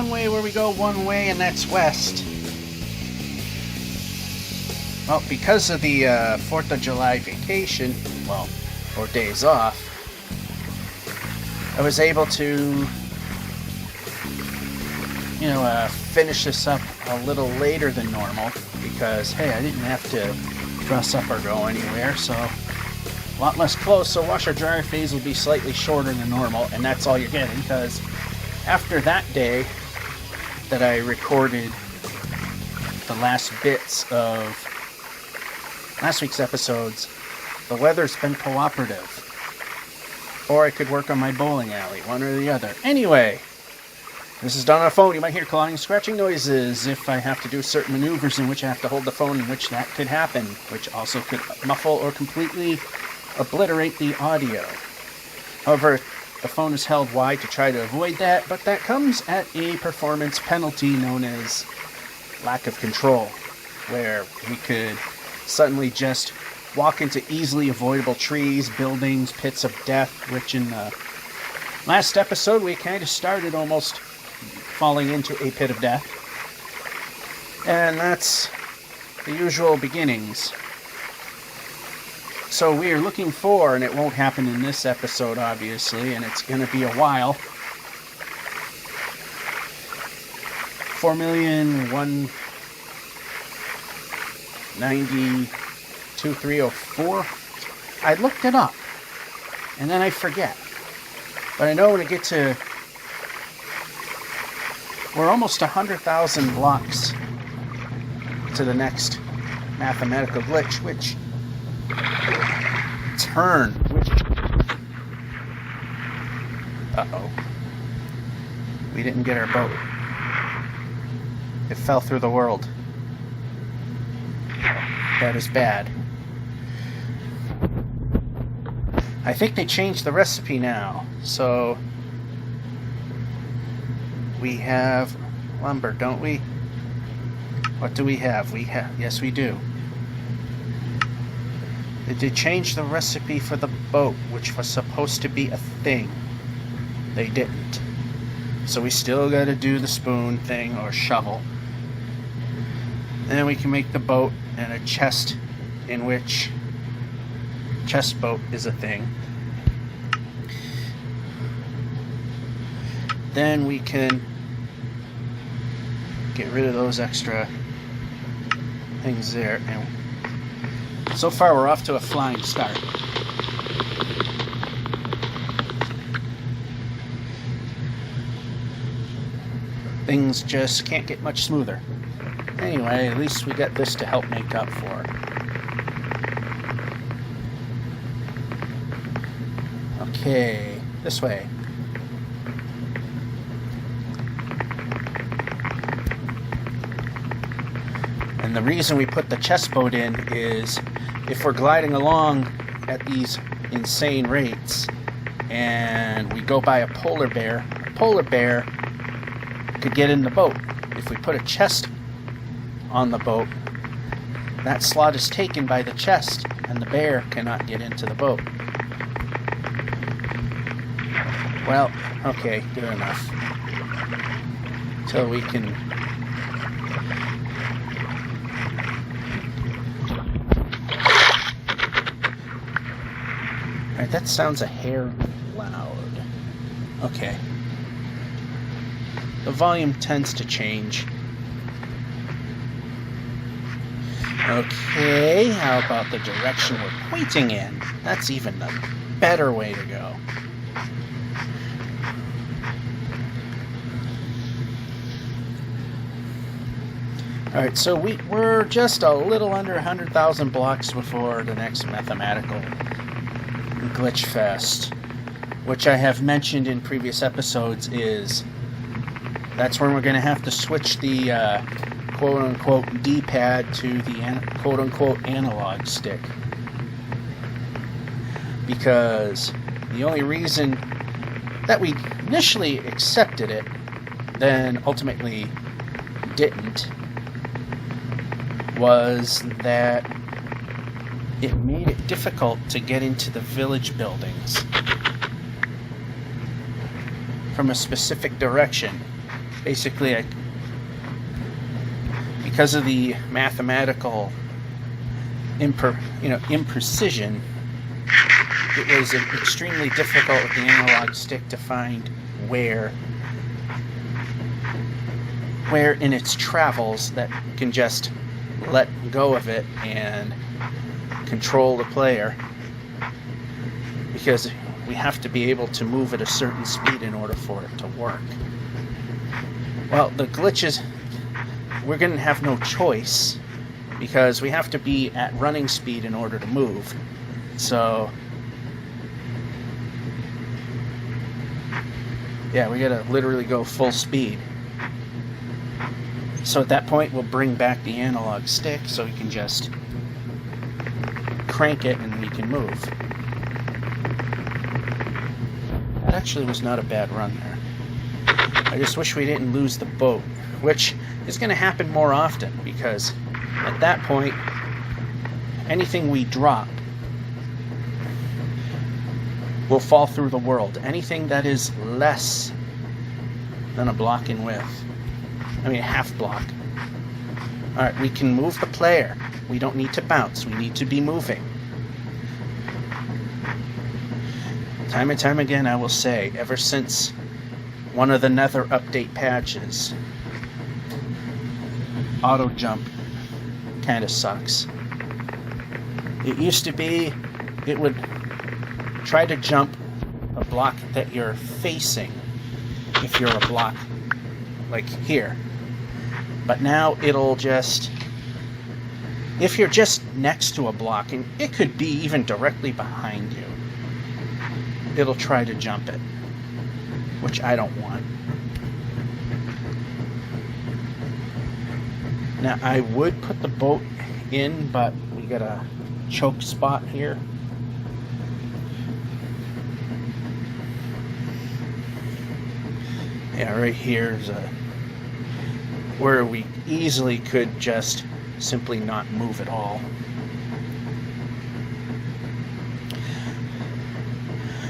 one way where we go one way, and that's west. Well, because of the 4th of July vacation, well, or days off, I was able to, finish this up a little later than normal because, hey, I didn't have to dress up or go anywhere, so a lot less clothes, so washer dryer phase will be slightly shorter than normal, and that's all you're getting because after that day that I recorded the last bits of last week's episodes, the weather's been cooperative. Or I could work on my bowling alley, one or the other. Anyway, this is done on a phone. You might hear clawing and scratching noises if I have to do certain maneuvers in which I have to hold the phone, in which that could happen, which also could muffle or completely obliterate the audio. However, the phone is held wide to try to avoid that, but that comes at a performance penalty known as lack of control, where we could suddenly just walk into easily avoidable trees, buildings, pits of death, which in the last episode we kind of started almost falling into a pit of death. And that's the usual beginnings. So we are looking for, and it won't happen in this episode obviously, and it's going to be a while, 4,192,304. I looked it up, and then I forget. But I know when I get to, we're almost 100,000 blocks to the next mathematical glitch, which uh-oh. We didn't get our boat. It fell through the world. That is bad. I think they changed the recipe now. So we have lumber, don't we? What do we have? Yes, we do. Did they change the recipe for the boat, which was supposed to be a thing? They didn't. So we still got to do the spoon thing or shovel. Then we can make the boat and a chest in which chest boat is a thing. Then we can get rid of those extra things there, and so far we're off to a flying start. Things just can't get much smoother. Anyway, at least we got this to help make up for it. Okay, this way. And the reason we put the chest boat in is if we're gliding along at these insane rates and we go by a polar bear could get in the boat. If we put a chest on the boat, that slot is taken by the chest and the bear cannot get into the boat. Well, okay, good enough. Till we can Alright, that sounds a hair loud. Okay. The volume tends to change. Okay, how about the direction we're pointing in? That's even a better way to go. Alright, so we're just a little under 100,000 blocks before the next mathematical glitch fest, which I have mentioned in previous episodes is that's when we're going to have to switch the quote-unquote D-pad to the quote-unquote analog stick. Because the only reason that we initially accepted it, then ultimately didn't, was that it made it difficult to get into the village buildings from a specific direction. basically, because of the mathematical imprecision, it was extremely difficult with the analog stick to find where in its travels that you can just let go of it and control the player, because we have to be able to move at a certain speed in order for it to work. Well, the glitches, we're going to have no choice because we have to be at running speed in order to move. So yeah, we gotta literally go full speed. So at that point, we'll bring back the analog stick so we can just crank it and we can move. That actually was not a bad run there. I just wish we didn't lose the boat, which is going to happen more often because at that point, anything we drop will fall through the world. Anything that is less than a block in width. I mean, a half block. Alright, we can move the player. We don't need to bounce. We need to be moving. Time and time again, I will say, ever since one of the Nether update patches, auto jump kind of sucks. It used to be, it would try to jump a block that you're facing if you're a block like here. But now it'll just, if you're just next to a block, and it could be even directly behind you, it'll try to jump it, which I don't want. Now I would put the boat in, but we got a choke spot here. Yeah, right here is where we easily could just simply not move at all.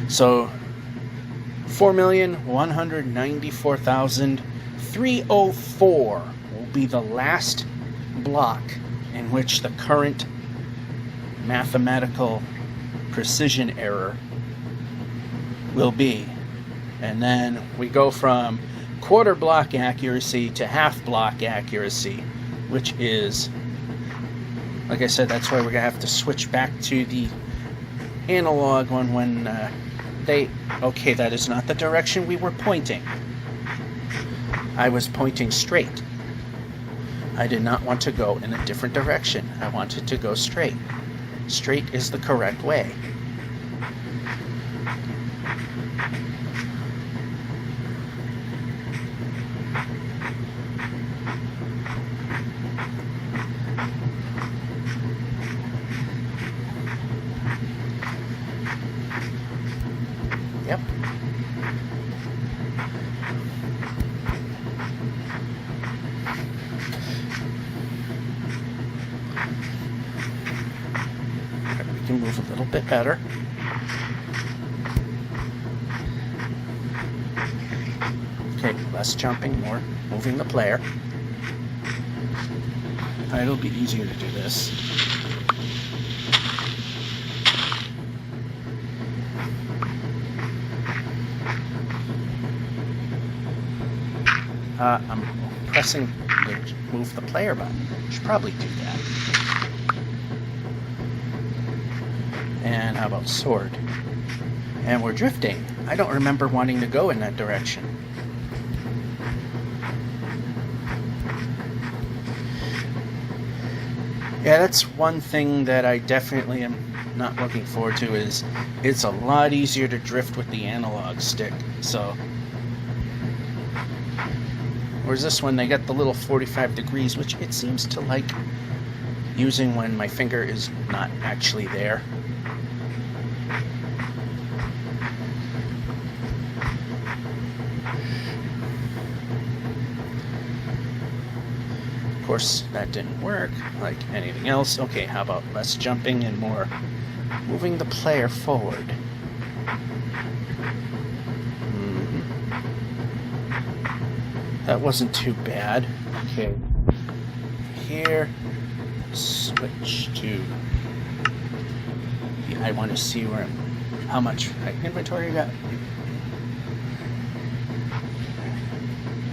So 4,194,304 will be the last block in which the current mathematical precision error will be. And then we go from quarter block accuracy to half block accuracy, which is, like I said, that's why we're going to have to switch back to the analog one when okay, that is not the direction we were pointing. I was pointing straight. I did not want to go in a different direction. I wanted to go straight. Straight is the correct way. Yep. We can move a little bit better. Okay, less jumping, more moving the player. It'll be easier to do this. I'm pressing the move the player button. Should probably do that. And how about sword? And we're drifting. I don't remember wanting to go in that direction. Yeah, that's one thing that I definitely am not looking forward to, is it's a lot easier to drift with the analog stick. So whereas this one, they got the little 45 degrees, which it seems to like using when my finger is not actually there. Of course, that didn't work like anything else. Okay, how about less jumping and more moving the player forward? That wasn't too bad. Okay. Here, switch to. I want to see how much inventory you got.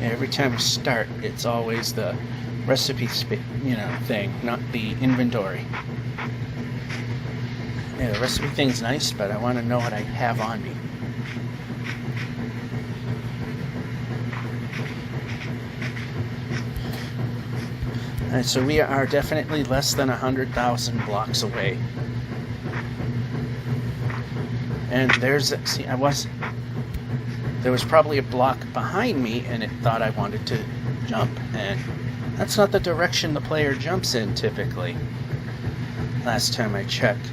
Every time we start, it's always the recipe thing, not the inventory. Yeah, the recipe thing's nice, but I want to know what I have on me. Alright, so we are definitely less than 100,000 blocks away. And there was probably a block behind me, and it thought I wanted to jump, and that's not the direction the player jumps in typically. Last time I checked.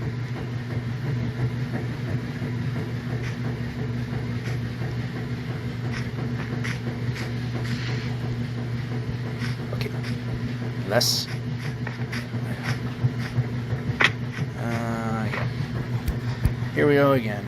Okay, less. Yeah. Here we go again.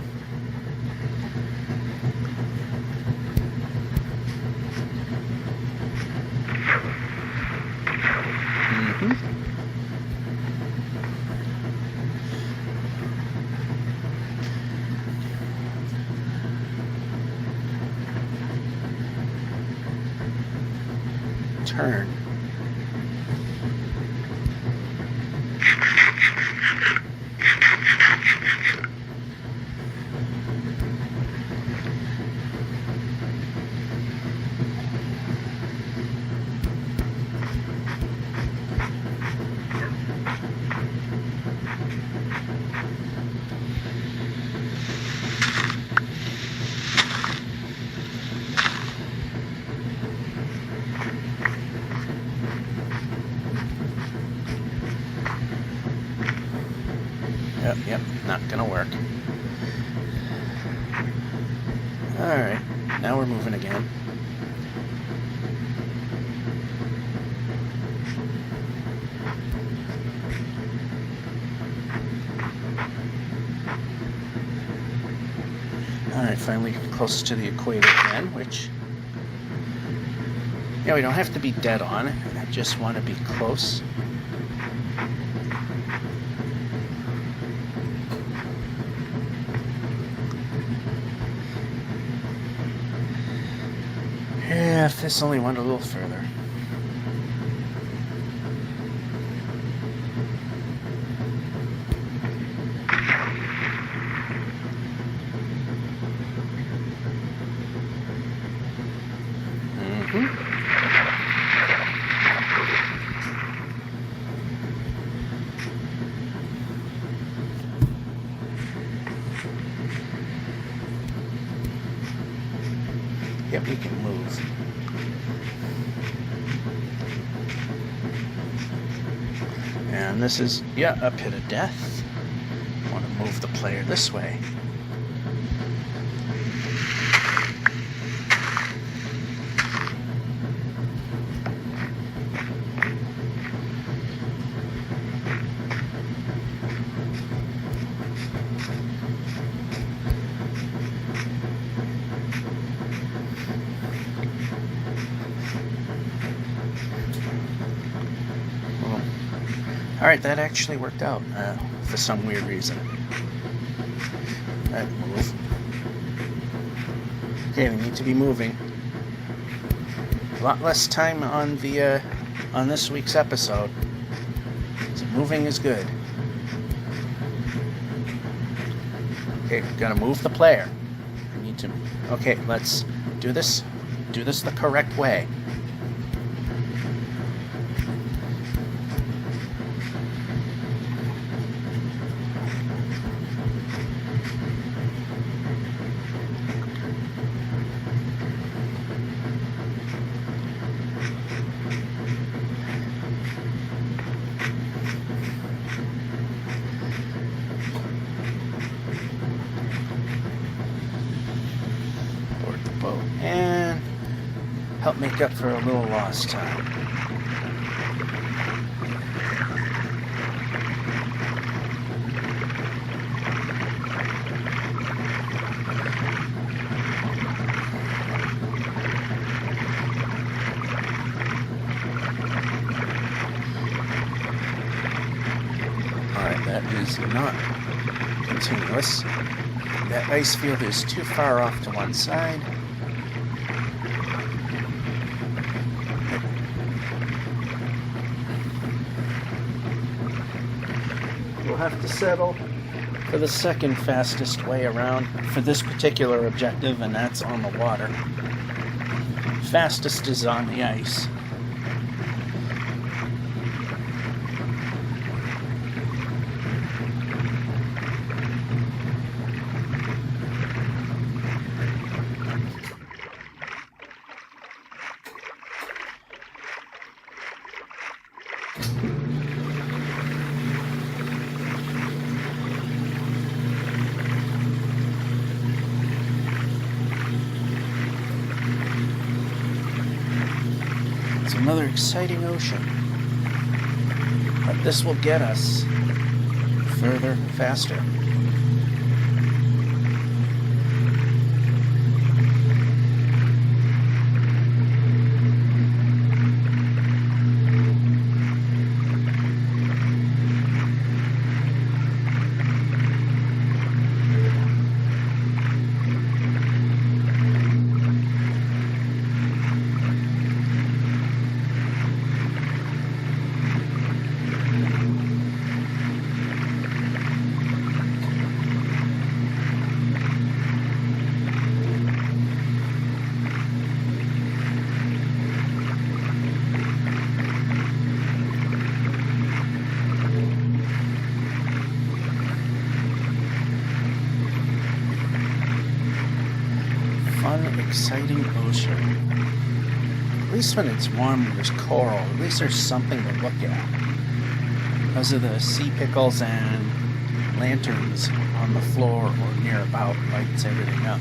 Turn. Yep, not gonna work. Alright, now we're moving again. Alright, finally close to the equator again, which... yeah, we don't have to be dead on. I just want to be close. Yeah, if this only went a little further. Yep, you can move. And this is, yeah, a pit of death. I want to move the player this way. Alright, that actually worked out for some weird reason. Alright, move. Okay, we need to be moving. A lot less time on the on this week's episode. So moving is good. Okay, we've got to move the player. We need to. Okay, let's do this. Do this the correct way. And help make up for a little lost time. that is not continuous. That ice field is too far off to one side. We'll have to settle for the second fastest way around for this particular objective, and that's on the water. Fastest is on the ice. Another exciting ocean, but this will get us further, faster. Exciting ocean. At least when it's warm, there's coral. At least there's something to look at. Because of the sea pickles and lanterns on the floor or near about lights everything up.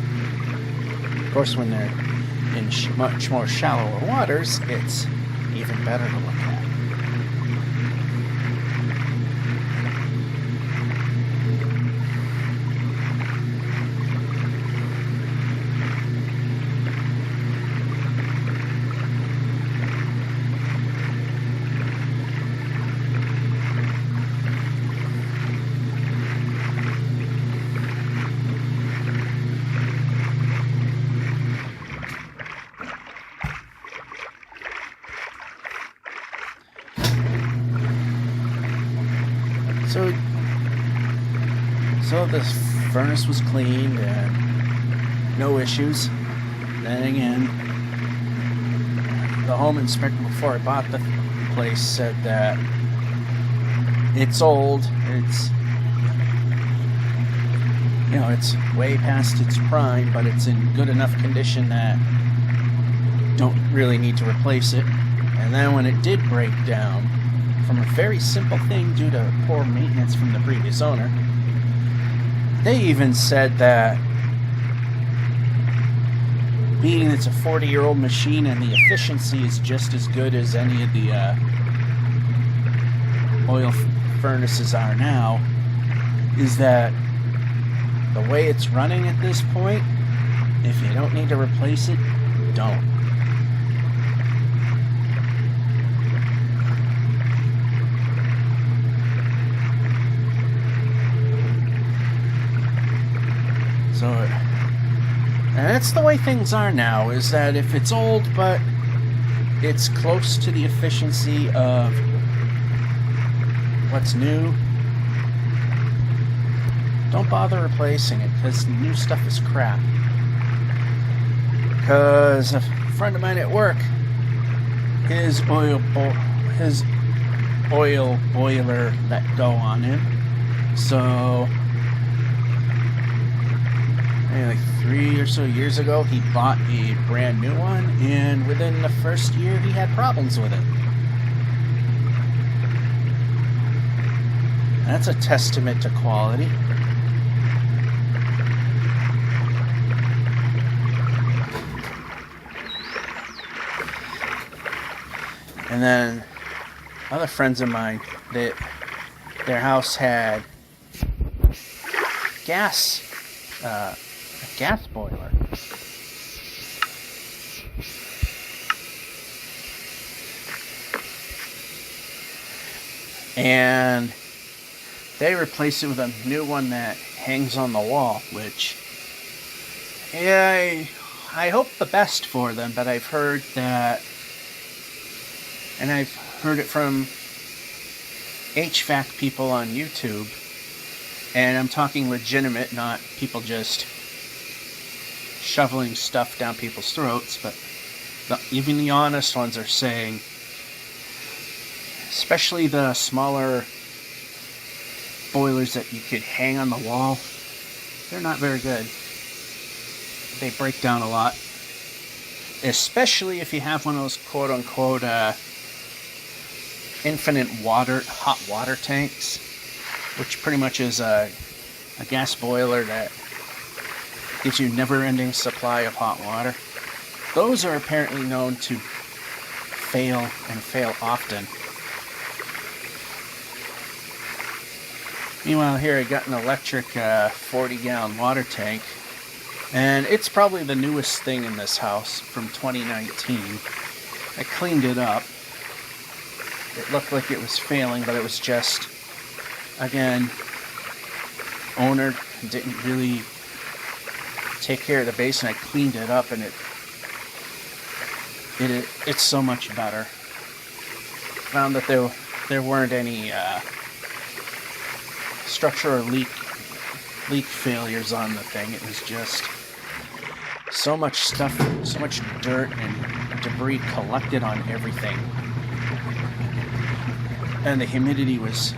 Of course, when they're in much more shallower waters, it's even better to look at. So this furnace was cleaned and no issues. Then again, the home inspector before I bought the place said that it's old, it's way past its prime, but it's in good enough condition that don't really need to replace it. And then when it did break down, from a very simple thing due to poor maintenance from the previous owner, they even said that being it's a 40-year-old machine and the efficiency is just as good as any of the oil furnaces are now, is that the way it's running at this point, if you don't need to replace it, don't. So, and that's the way things are now, is that if it's old, but it's close to the efficiency of what's new, don't bother replacing it, because new stuff is crap. Because a friend of mine at work, his oil boiler let go on him, so like 3 or so years ago, he bought a brand new one, and within the first year, he had problems with it. That's a testament to quality. And then other friends of mine, that their house had a gas boiler. And they replaced it with a new one that hangs on the wall, which, yeah, I hope the best for them, but I've heard that, and I've heard it from HVAC people on YouTube, and I'm talking legitimate, not people just shoveling stuff down people's throats, but even the honest ones are saying, especially the smaller boilers that you could hang on the wall, they're not very good. They break down a lot, especially if you have one of those quote-unquote infinite hot water tanks, which pretty much is a gas boiler that gives you never-ending supply of hot water. Those are apparently known to fail, and fail often. Meanwhile, here I got an electric 40-gallon water tank, and it's probably the newest thing in this house from 2019. I cleaned it up. It looked like it was failing, but it was just, again, owner didn't really take care of the basin. I cleaned it up, and it's so much better. Found that there weren't any structural leak failures on the thing. It was just so much stuff, so much dirt and debris collected on everything. And the humidity was,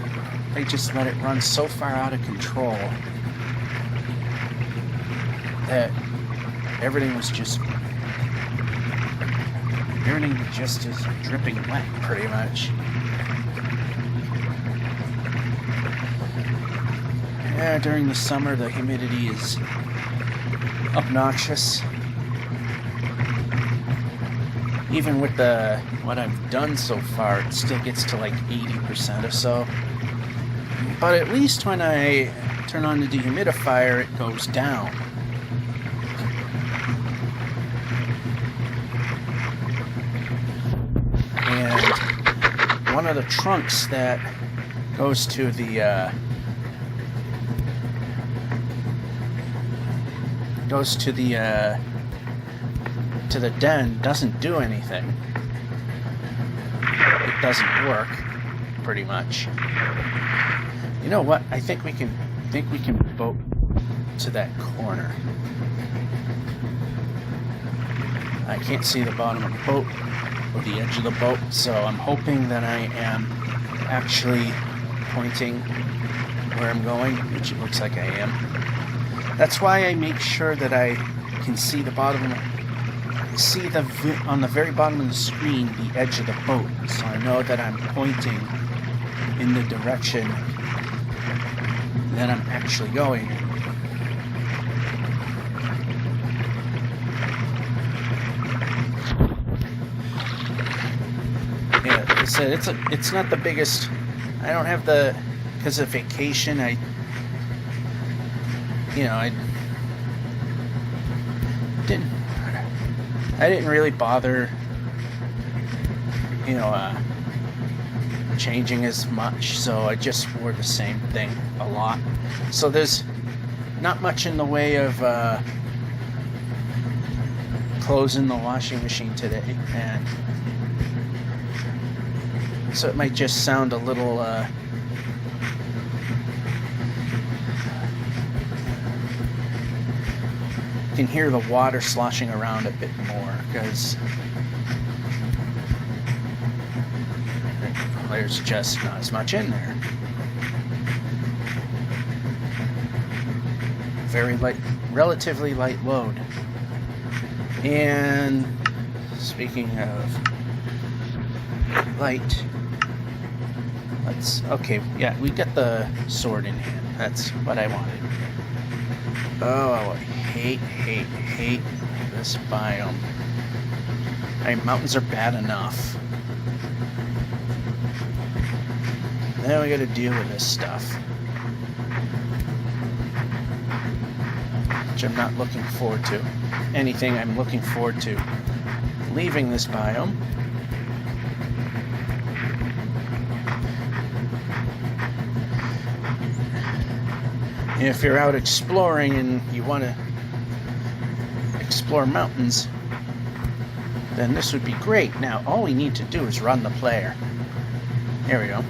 they just let it run so far out of control that everything just is dripping wet, pretty much. Yeah, during the summer, the humidity is obnoxious. Even with what I've done so far, it still gets to like 80% or so. But at least when I turn on the dehumidifier, it goes down. And one of the trunks that goes to the den doesn't do anything. It doesn't work, pretty much. You know what? I think we can boat to that corner. I can't see the bottom of the boat or the edge of the boat, so I'm hoping that I am actually pointing where I'm going, which it looks like I am. That's why I make sure that I can see the bottom, on the very bottom of the screen, the edge of the boat, so I know that I'm pointing in the direction that I'm actually going. Yeah, like I said, it's not the biggest. I don't have because of vacation, I didn't really bother, changing as much, so I just wore the same thing a lot. So there's not much in the way of clothes in the washing machine today, and so it might just sound a little can hear the water sloshing around a bit more because there's just not as much in there. Very light, relatively light load. And speaking of light, yeah, we got the sword in hand. That's what I wanted. Oh, I hate this biome. Mountains are bad enough. Then we gotta deal with this stuff. Which I'm not looking forward to. Anything I'm looking forward to leaving this biome. If you're out exploring and you want to explore mountains, then this would be great. Now, all we need to do is run the player. There we go.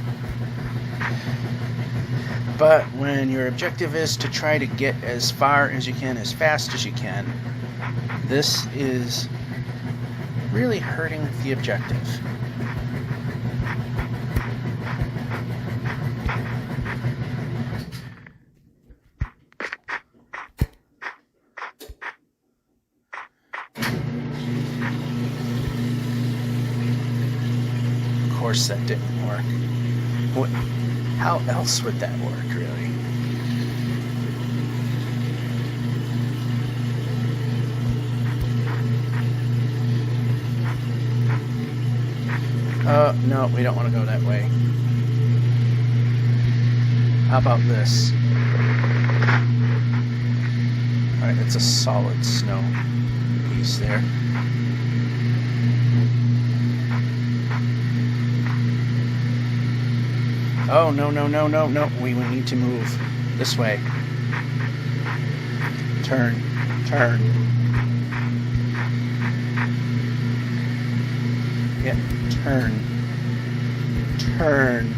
But when your objective is to try to get as far as you can, as fast as you can, this is really hurting the objective. Of course that didn't work. What? How else would that work, really? No, we don't want to go that way. How about this? Alright, it's a solid snow piece there. Oh, no, no, no, no, no. We need to move this way. Turn, turn. Yeah, turn. Turn.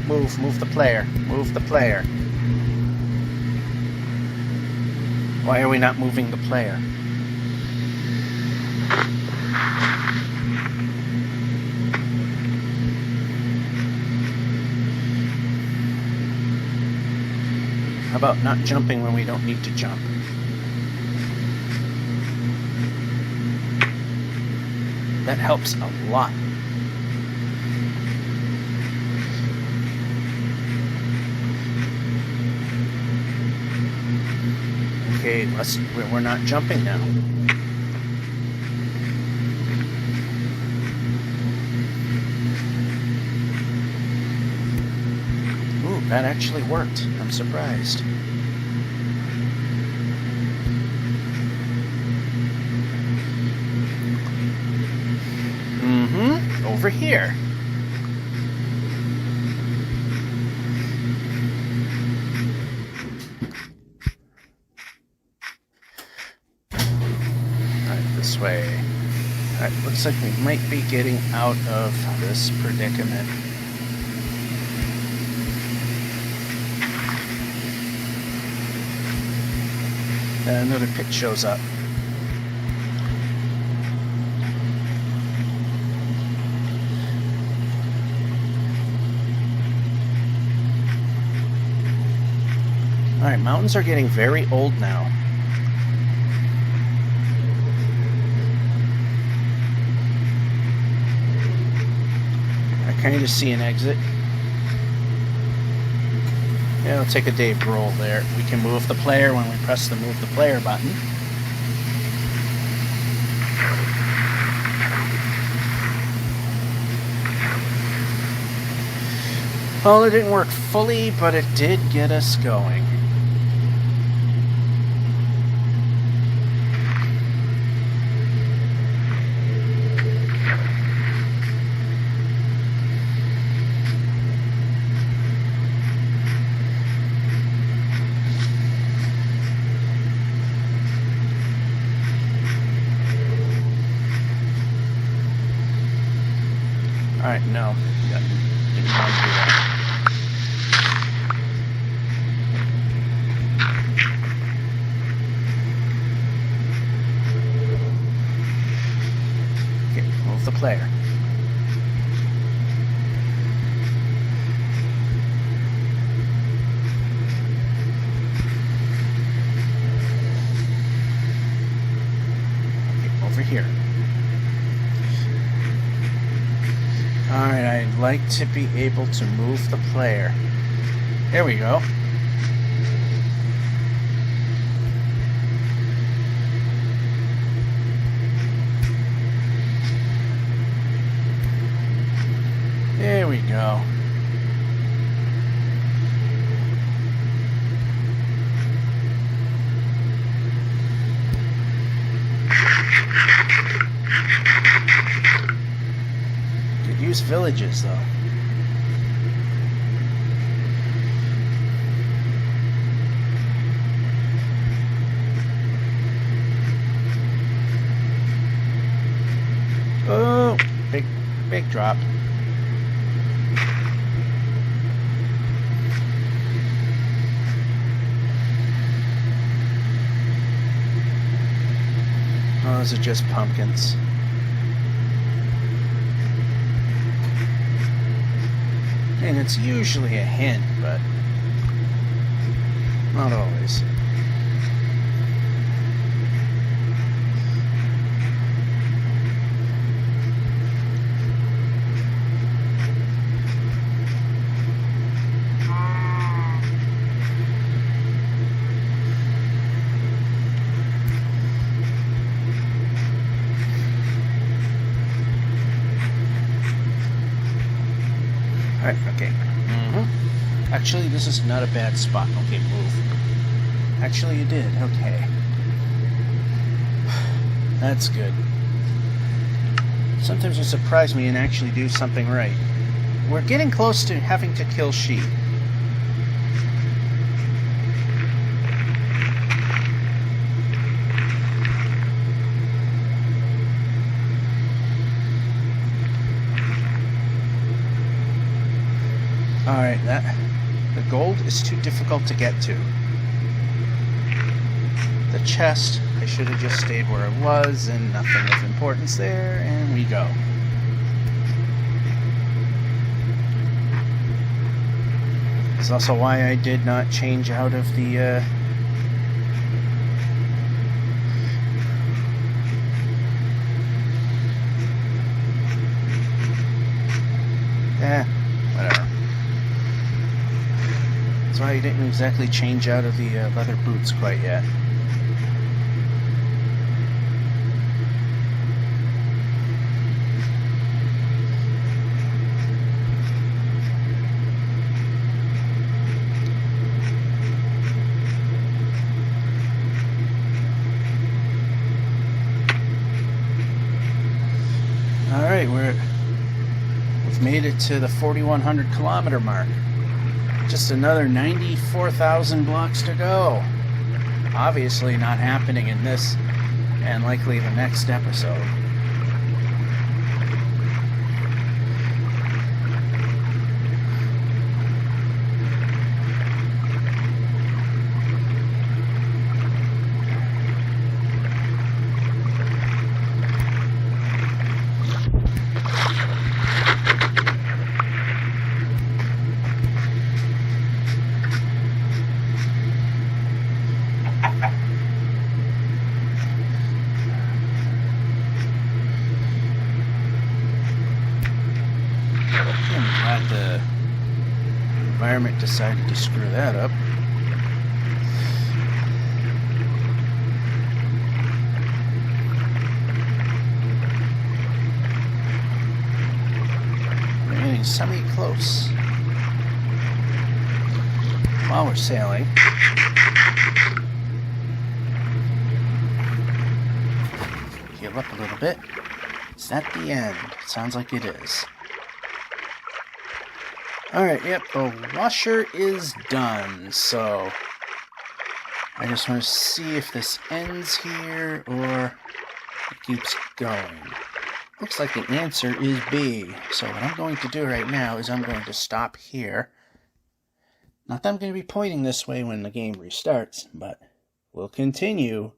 Move the player. Move the player. Why are we not moving the player? How about not jumping when we don't need to jump? That helps a lot. Okay, we're not jumping now. Ooh, that actually worked. I'm surprised. Over here. This way. Alright, looks like we might be getting out of this predicament. Another pit shows up. Alright, mountains are getting very old now. I kind of see an exit. Yeah, it'll take a Dave Grohl there. We can move the player when we press the move the player button. Well, it didn't work fully, but it did get us going. Alright, no. Didn't want to do that. Okay, move the player. Okay, over here. Alright, I'd like to be able to move the player. There we go. There we go. Use villages, though. drop. Oh, those are just pumpkins. And it's usually a hen, but not always. Alright, okay. Actually, this is not a bad spot. Okay, move. Actually, you did. Okay. That's good. Sometimes you surprise me and actually do something right. We're getting close to having to kill sheep. Alright, the gold is too difficult to get to. The chest, I should have just stayed where it was, and nothing of importance there, and we go. This is also why I did not change out of the, whatever. That's why I didn't exactly change out of the leather boots quite yet. Alright, we've made it to the 4,100 kilometer mark. Just another 94,000 blocks to go. Obviously not happening in this and likely the next episode. I'm glad the environment decided to screw that up. We're getting semi-close. While we're sailing, heal up a little bit. Is that the end? Sounds like it is. Alright, yep, the washer is done, so I just want to see if this ends here or it keeps going. Looks like the answer is B, so what I'm going to do right now is I'm going to stop here. Not that I'm going to be pointing this way when the game restarts, but we'll continue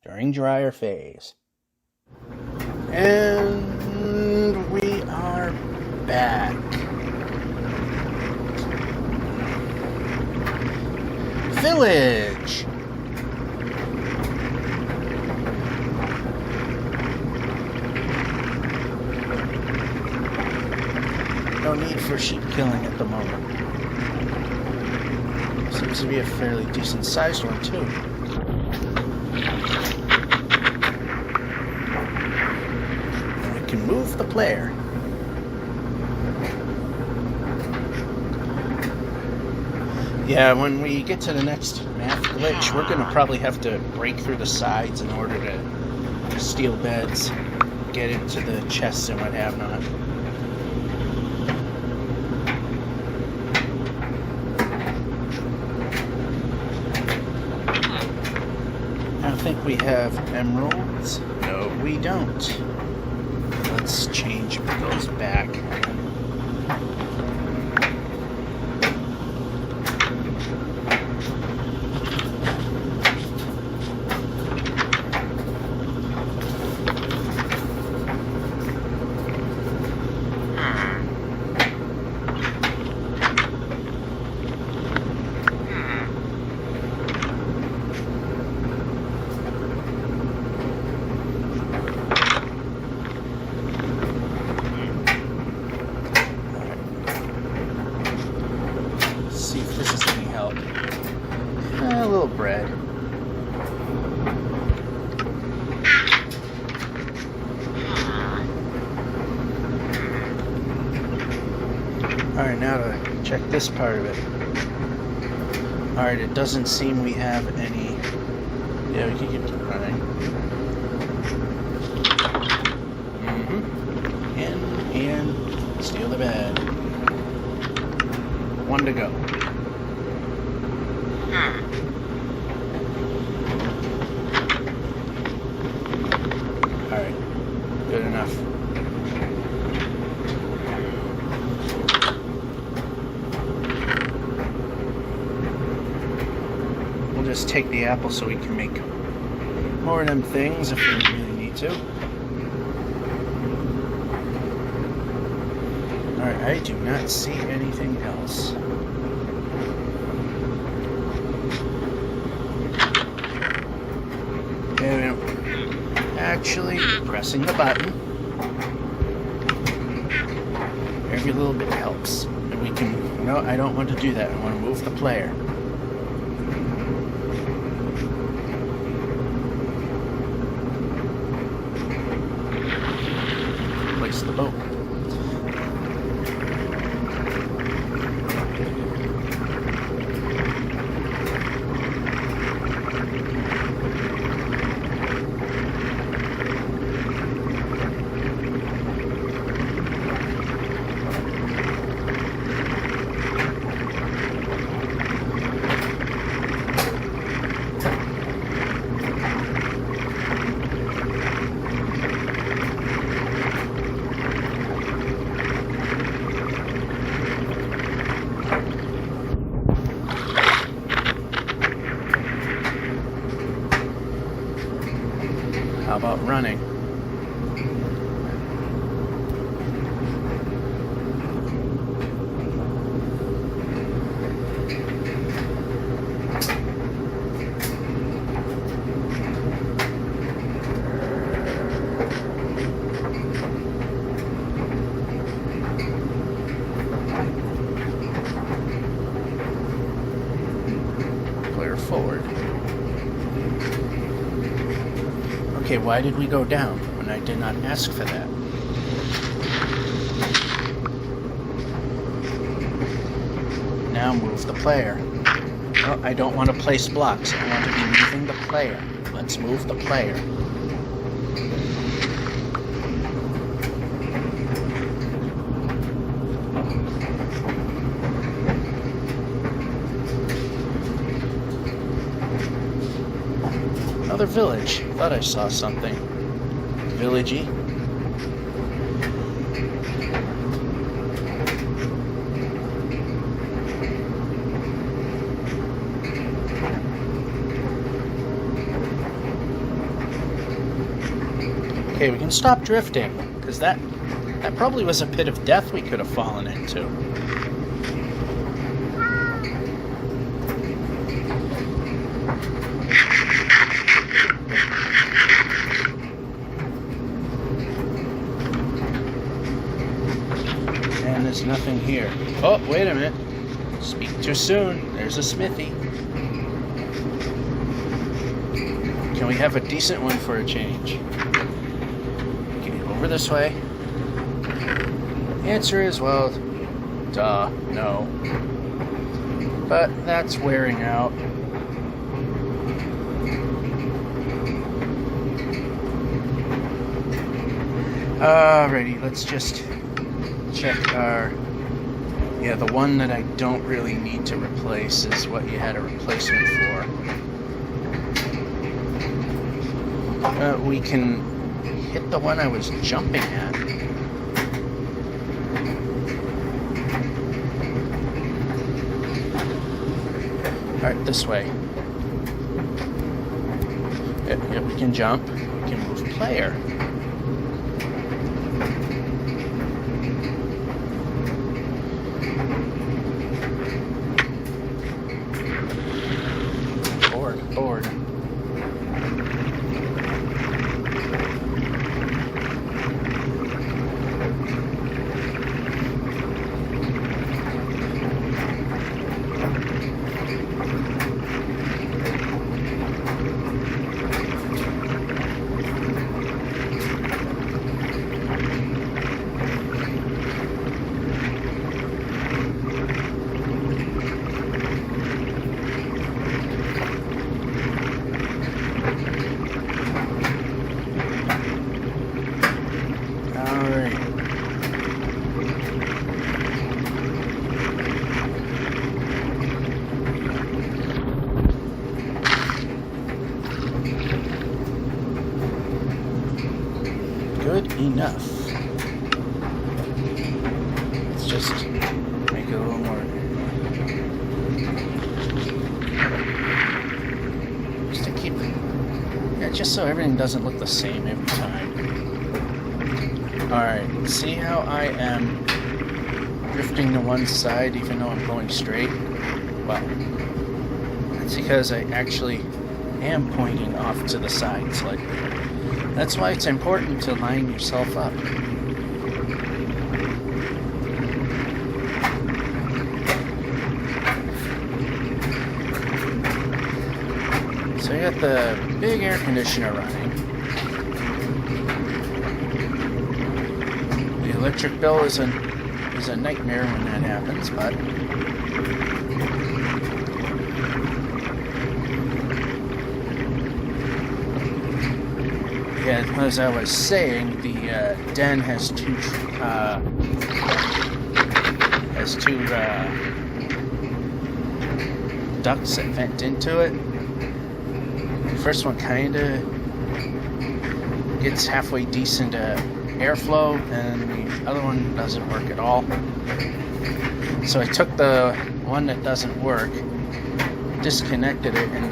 during drier phase. And we are back. Village! No need for sheep killing at the moment. Seems to be a fairly decent sized one too. And we can move the player. Yeah, when we get to the next math glitch, we're going to probably have to break through the sides in order to steal beds, get into the chests and what have not. I don't think we have emeralds. No, we don't. Let's let's change those back. See if this is any help. A little bread. Alright, now to check this part of it. Alright, it doesn't seem we have any. Yeah, we can keep running. And steal the bed. One to go. Alright, good enough. We'll just take the apple so we can make more of them things if we really need to. Alright, I do not see anything else. Actually, pressing the button. Every little bit helps. And we can, no, I don't want to do that. I want to move the player. Place the boat. How about running? Player forward. Okay, why did we go down when I did not ask for that? Now move the player. Oh, I don't want to place blocks. I want to be moving the player. Let's move the player. Another village. Thought I saw something. Villagey. Okay, we can stop drifting, because that probably was a pit of death we could have fallen into. And there's nothing here. Oh, wait a minute. Speak too soon. There's a smithy. Can we have a decent one for a change? Okay, over this way. Answer is, well, duh, no. But that's wearing out. Alrighty, let's just check our... Yeah, the one that I don't really need to replace is what you had a replacement for. We can hit the one I was jumping at. Alright, this way. Yep, we can jump. We can move player. Board. Good enough. Let's just make it a little more. Just to keep, yeah, just so everything doesn't look the same every time. Alright, see how I am drifting to one side even though I'm going straight? Well, that's because I actually am pointing off to the side slightly. That's why it's important to line yourself up. So you got the big air conditioner running. The electric bill is a nightmare when that happens, but yeah, as I was saying, the den has two ducts that vent into it. The first one kind of gets halfway decent airflow, and the other one doesn't work at all. So I took the one that doesn't work, disconnected it, and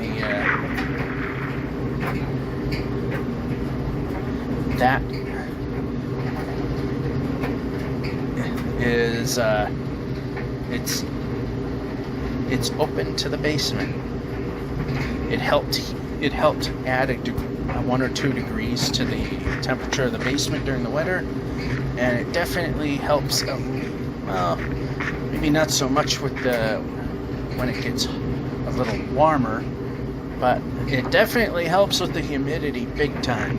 that is it's open to the basement. It helped add 1 or 2 degrees to the temperature of the basement during the winter, and it definitely helps. Well, maybe not so much with when it gets a little warmer, but it definitely helps with the humidity big time.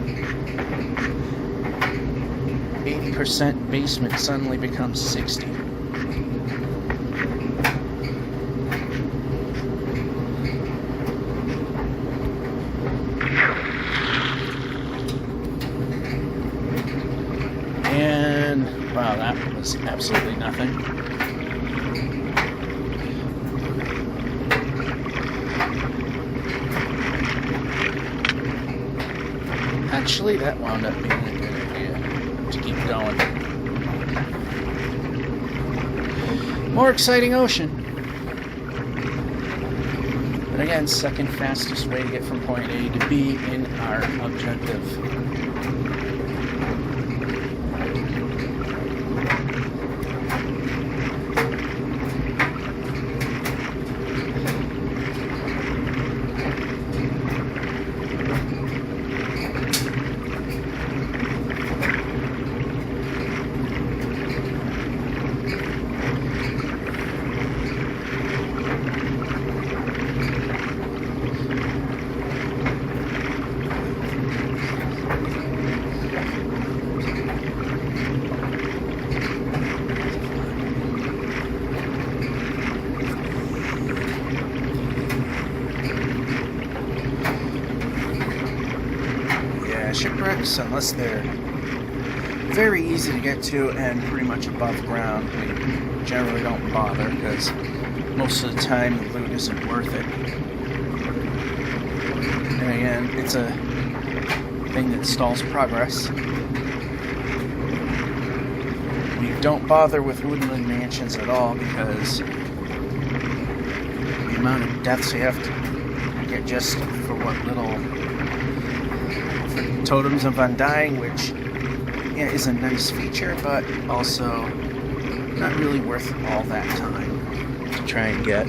80% basement suddenly becomes 60. And wow, that was absolutely nothing. Actually, that wound up being a good idea to keep going. More exciting ocean. But again, second fastest way to get from point A to B in our objective. Shipwrecks, unless they're very easy to get to and pretty much above ground, we generally don't bother because most of the time the loot isn't worth it. And again, it's a thing that stalls progress. We don't bother with woodland mansions at all because the amount of deaths you have to get just for what little for totems of undying, which is a nice feature, but also not really worth all that time to try and get.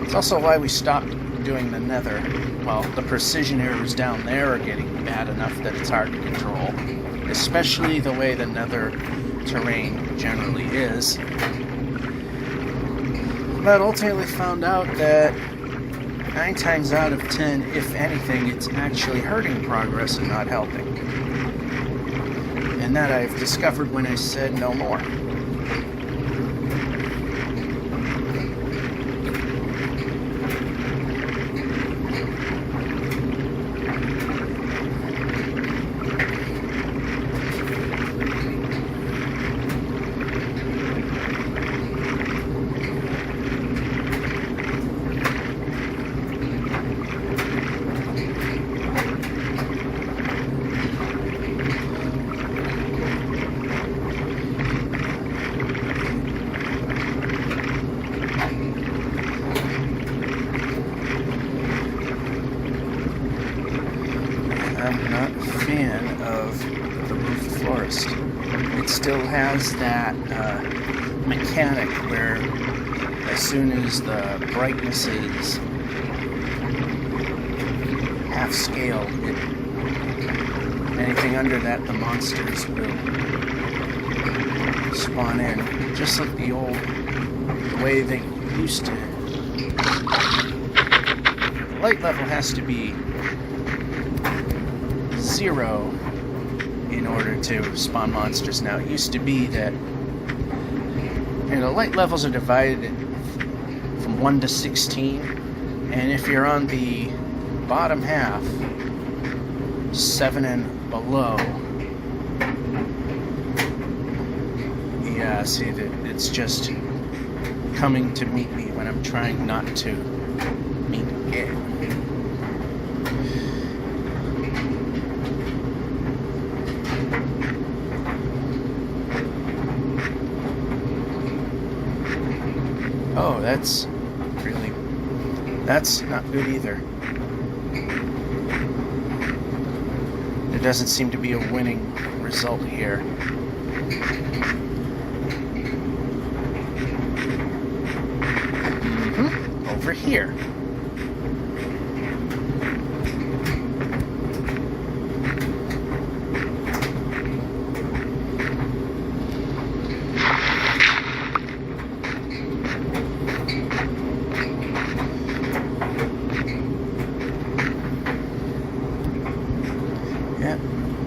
It's also why we stopped doing the nether. Well, the precision errors down there are getting bad enough that it's hard to control, especially the way the nether terrain generally is. But ultimately found out that 9 times out of 10, if anything, it's actually hurting progress and not helping. And that I've discovered when I said no more. I'm not a fan of the roof forest. It still has that mechanic where as soon as the brightness is half scale, anything under that, the monsters will spawn in. Just like the old way they used to. The light level has to be 0 in order to spawn monsters. Now, it used to be that light levels are divided from 1 to 16, and if you're on the bottom half, 7 and below, yeah, see that it's just coming to meet me when I'm trying not to meet it. Oh, that's not good either. There doesn't seem to be a winning result here. Over here.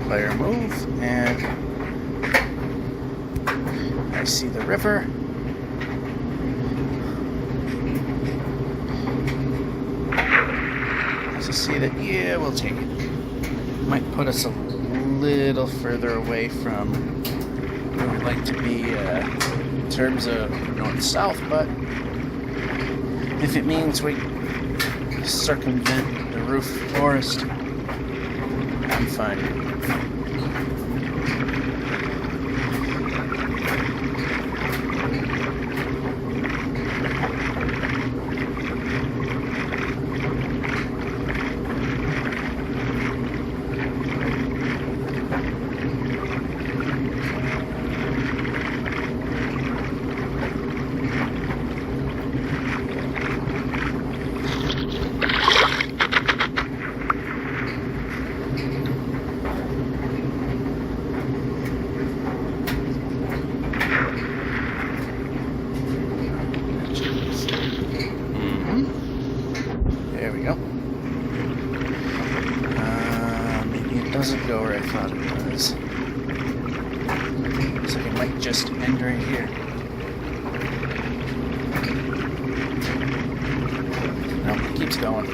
Player move, and I see the river. So see that, yeah, we'll take it. Might put us a little further away from where we'd like to be in terms of north-south, but if it means we circumvent the roof forest, I'm fine. There we go. Maybe it doesn't go where I thought it was. Looks like it might just end right here. No, it keeps going.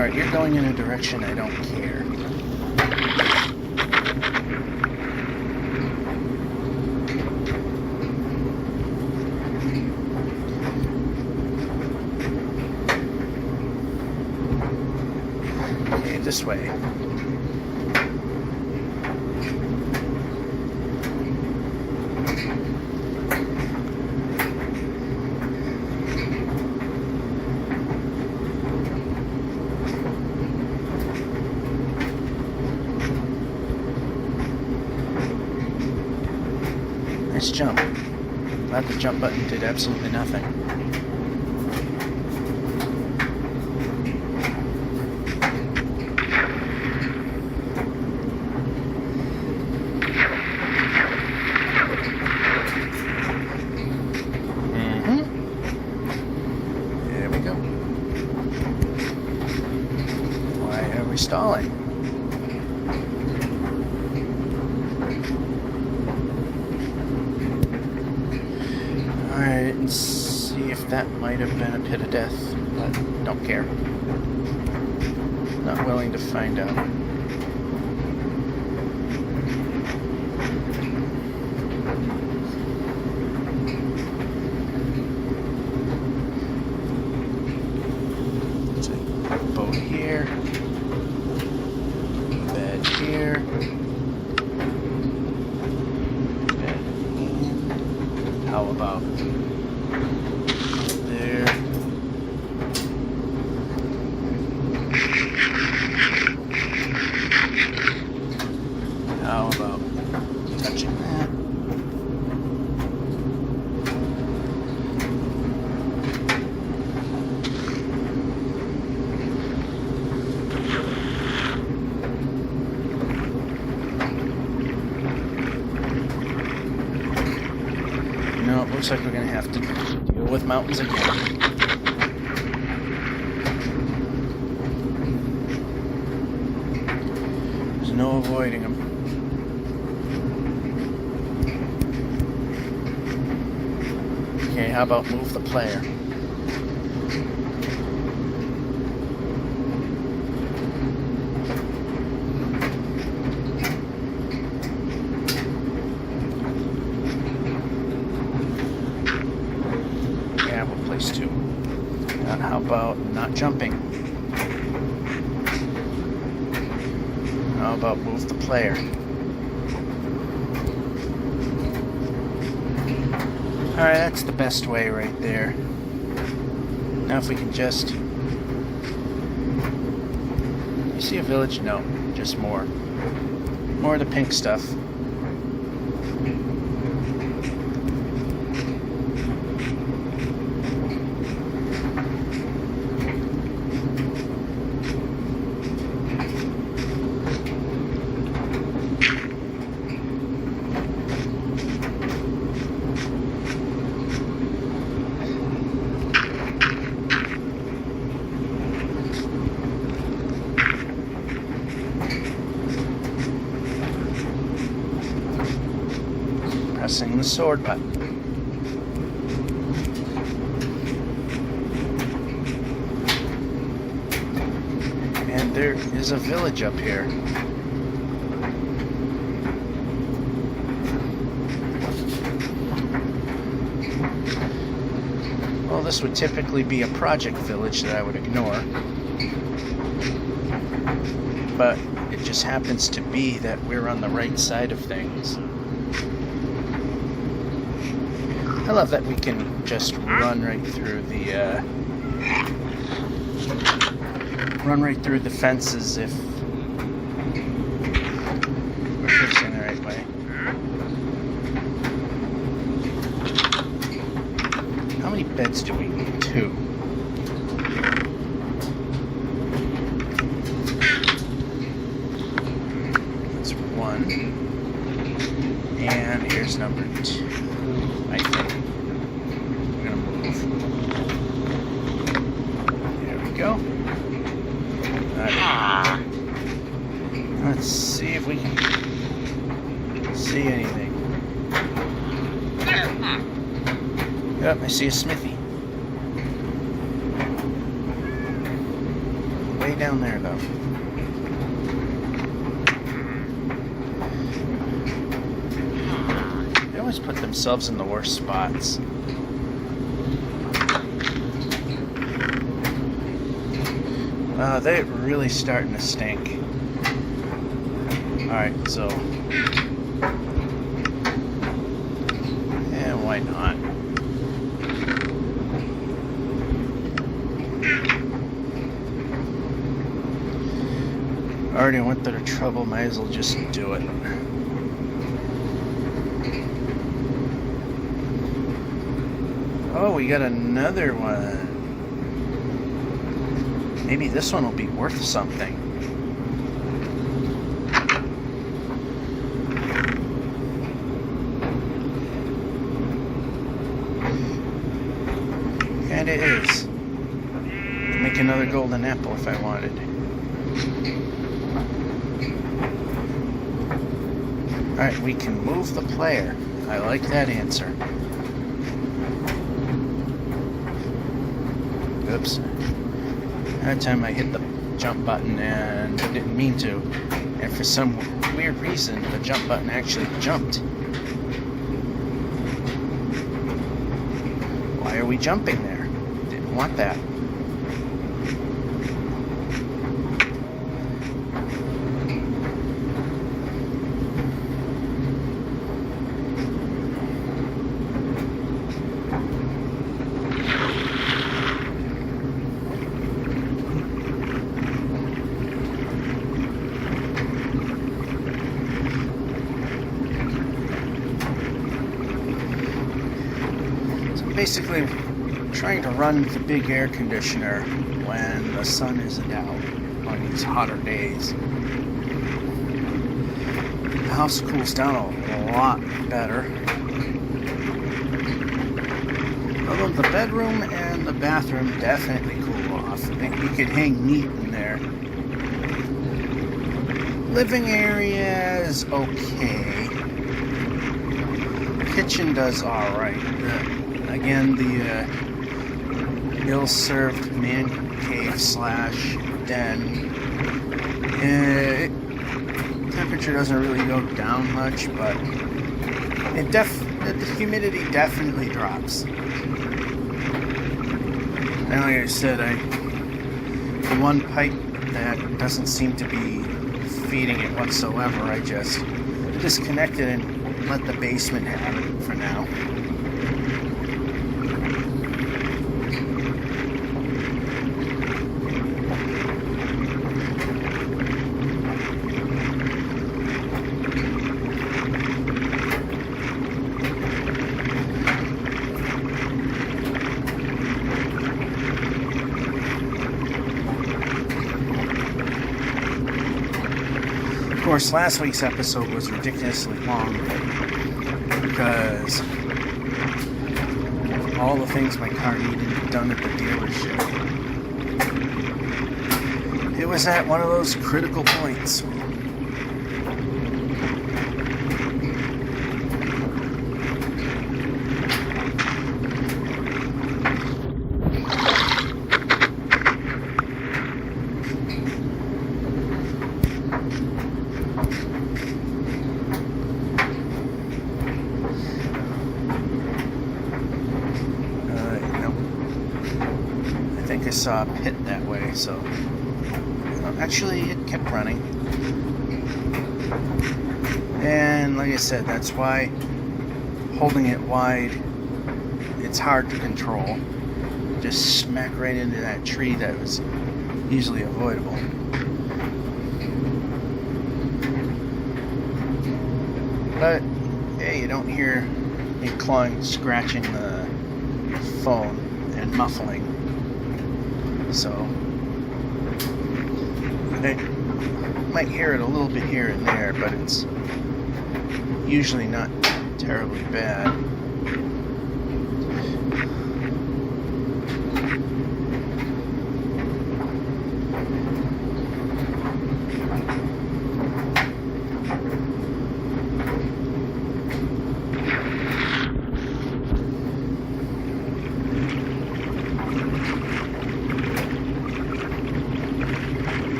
Alright, you're going in a direction I don't care. Okay, this way. Nice jump. Glad the jump button did absolutely nothing. There we go. Why are we stalling? Alright, let's see if that might have been a pit of death, but don't care. Not willing to find out. Let's see, boat here, bed here. How about there? How about touching that? No, it looks like we're going to have to deal with mountains again. There's no avoiding them. Okay, how about move the player? Place two. How about not jumping? How about move the player? Alright, that's the best way right there. Now if we can just... You see a village? No, just more. More of the pink stuff. Pressing the sword button. And there is a village up here. Well, this would typically be a project village that I would ignore. But it just happens to be that we're on the right side of things. I love that we can just run right through the fences if we're facing the right way. How many beds do we need? 2. That's 1. And here's number 2, I think. Go. Let's see if we can see anything. Yep, I see a smithy. Wait down there, though. They always put themselves in the worst spots. They're really starting to stink. Alright, so... yeah, why not? Already went through the trouble, might as well just do it. Oh, we got another one. Maybe this one will be worth something. And it is. Make another golden apple if I wanted. Alright, we can move the player. I like that answer. Oops. That time I hit the jump button and I didn't mean to. And for some weird reason, the jump button actually jumped. Why are we jumping there? Didn't want that. Basically trying to run the big air conditioner when the sun isn't out on these hotter days. The house cools down a lot better. Although the bedroom and the bathroom definitely cool off. I think you could hang meat in there. Living area is okay. Kitchen does alright. Again, the ill-served man cave / den. Temperature doesn't really go down much, but the humidity definitely drops. And like I said, the one pipe that doesn't seem to be feeding it whatsoever, I just disconnected and let the basement have it for now. Of course, last week's episode was ridiculously long because all the things my car needed done at the dealership. It was at one of those critical points. I saw a pit that way, so actually it kept running. And like I said, that's why holding it wide, it's hard to control. Just smack right into that tree that was easily avoidable. But hey, you don't hear me clawing, scratching the phone and muffling. So, I might hear it a little bit here and there, but it's usually not terribly bad.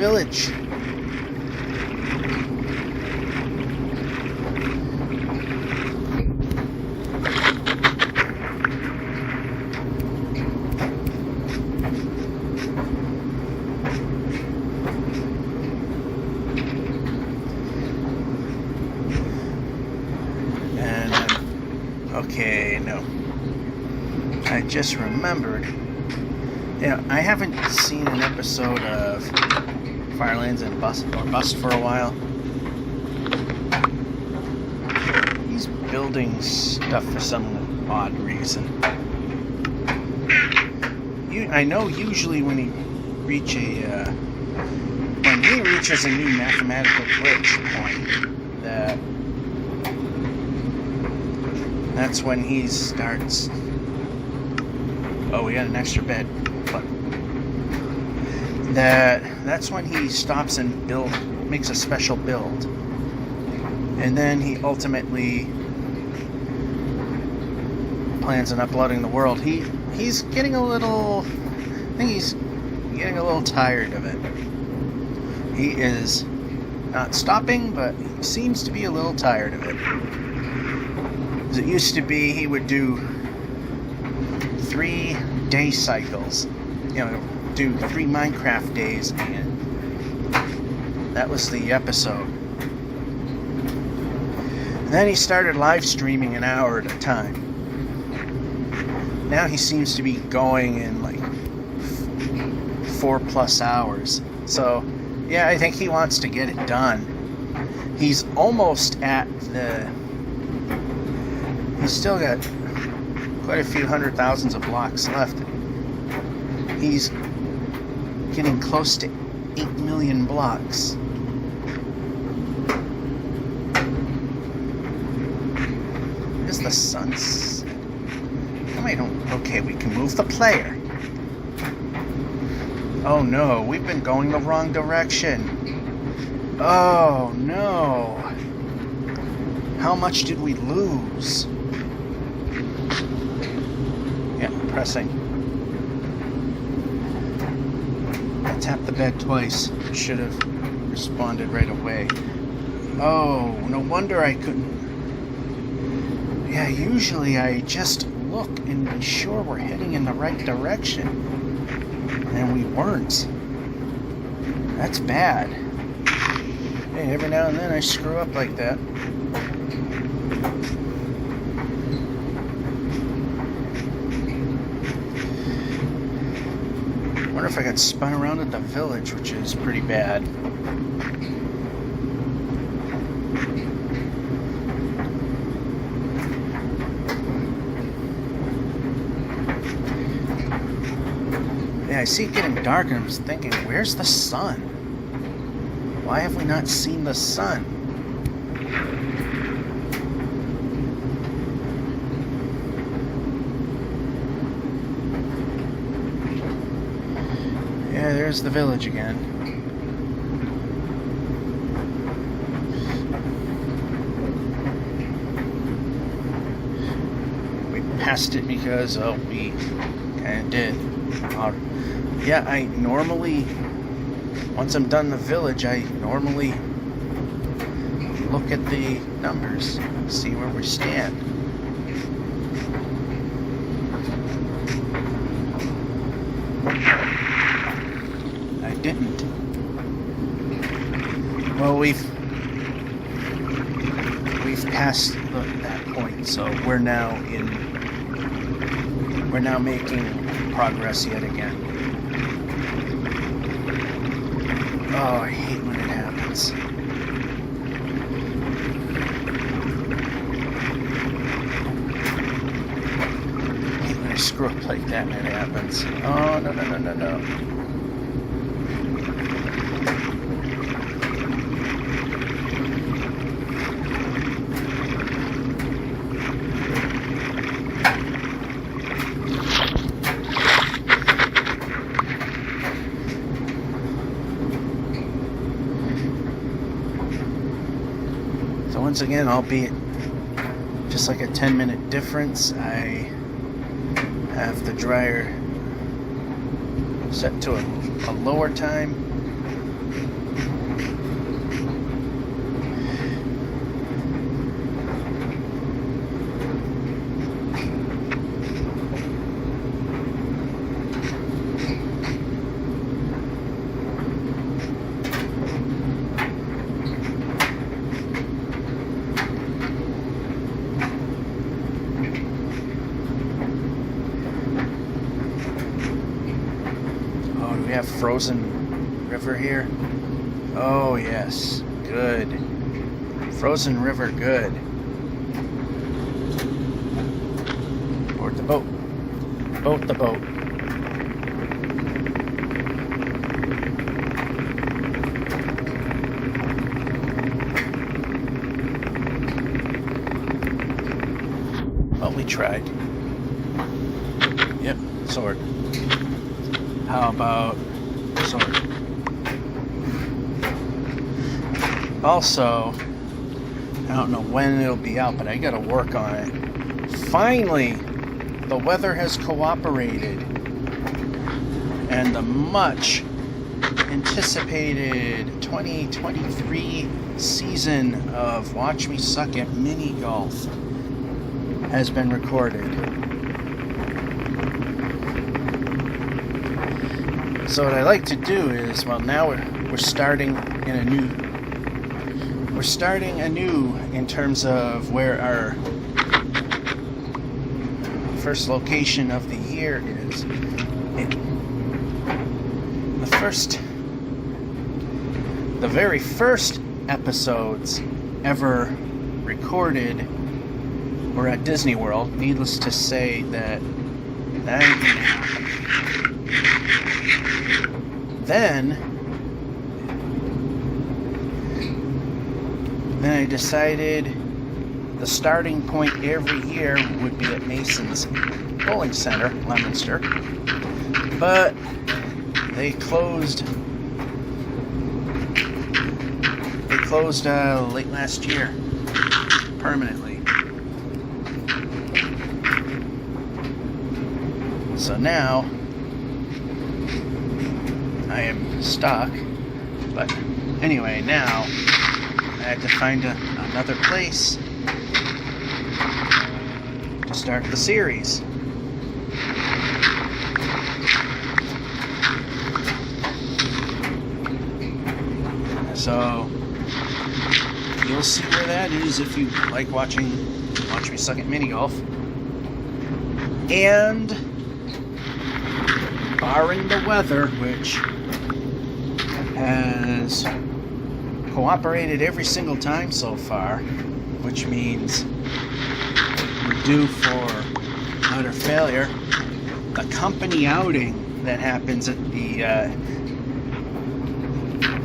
village. Okay, no. I just remembered. Yeah, I haven't seen an episode of Farlands and Bust for a while. He's building stuff for some odd reason. I know usually when he reaches a new mathematical glitch point, that's when he starts. Oh, we got an extra bed. But that's when he stops and makes a special build. And then he ultimately plans on uploading the world. He's getting a little. I think he's getting a little tired of it. He is not stopping, but he seems to be a little tired of it. As it used to be, he would do 3-day cycles. Do 3 Minecraft days, and that was the episode. And then he started live streaming an hour at a time. Now he seems to be going in like 4+ hours. So, yeah, I think he wants to get it done. He's almost at he's still got quite a few 100,000s of blocks left. He's getting close to 8 million blocks. There's the sunset. Okay, we can move the player. Oh no, we've been going the wrong direction. Oh no. How much did we lose? Yeah, pressing. I tapped the bed twice. Should have responded right away. Oh, no wonder I couldn't. Yeah, usually I just look and be sure we're heading in the right direction. And we weren't. That's bad. Hey, every now and then I screw up like that. I wonder if I got spun around at the village, which is pretty bad. Yeah, I see it getting dark and I'm just thinking, where's the sun? Why have we not seen the sun? Yeah, there's the village again. We passed it because, we kind of did. Yeah, I normally, once I'm done the village, I normally look at the numbers, see where we stand. I didn't. Well, we've passed that point, so we're now making progress yet again. Oh, I hate when it happens. I hate when I screw up like that and it happens. Oh, no. Once again, albeit just like a 10-minute difference, I have the dryer set to a lower time. We have frozen river here. Oh yes, good. Frozen river, good. Board the boat. Boat the boat. Well, we tried. Yep, sword. How about sword? Also, I don't know when it'll be out, but I gotta work on it. Finally, the weather has cooperated, and the much anticipated 2023 season of Watch Me Suck at Mini Golf has been recorded. So what I like to do is, well, now we're starting anew in terms of where our first location of the year is. The very first episodes ever recorded were at Disney World. Needless to say that ain't gonna happen. Then I decided the starting point every year would be at Mason's Bowling Center, Leominster. But they closed late last year, permanently. So now I am stuck. But anyway, now I had to find another place to start the series. So you'll see where that is if you like Watch Me Suck at Mini Golf. And barring the weather, which has cooperated every single time so far, which means we're due for utter failure, the company outing that happens at the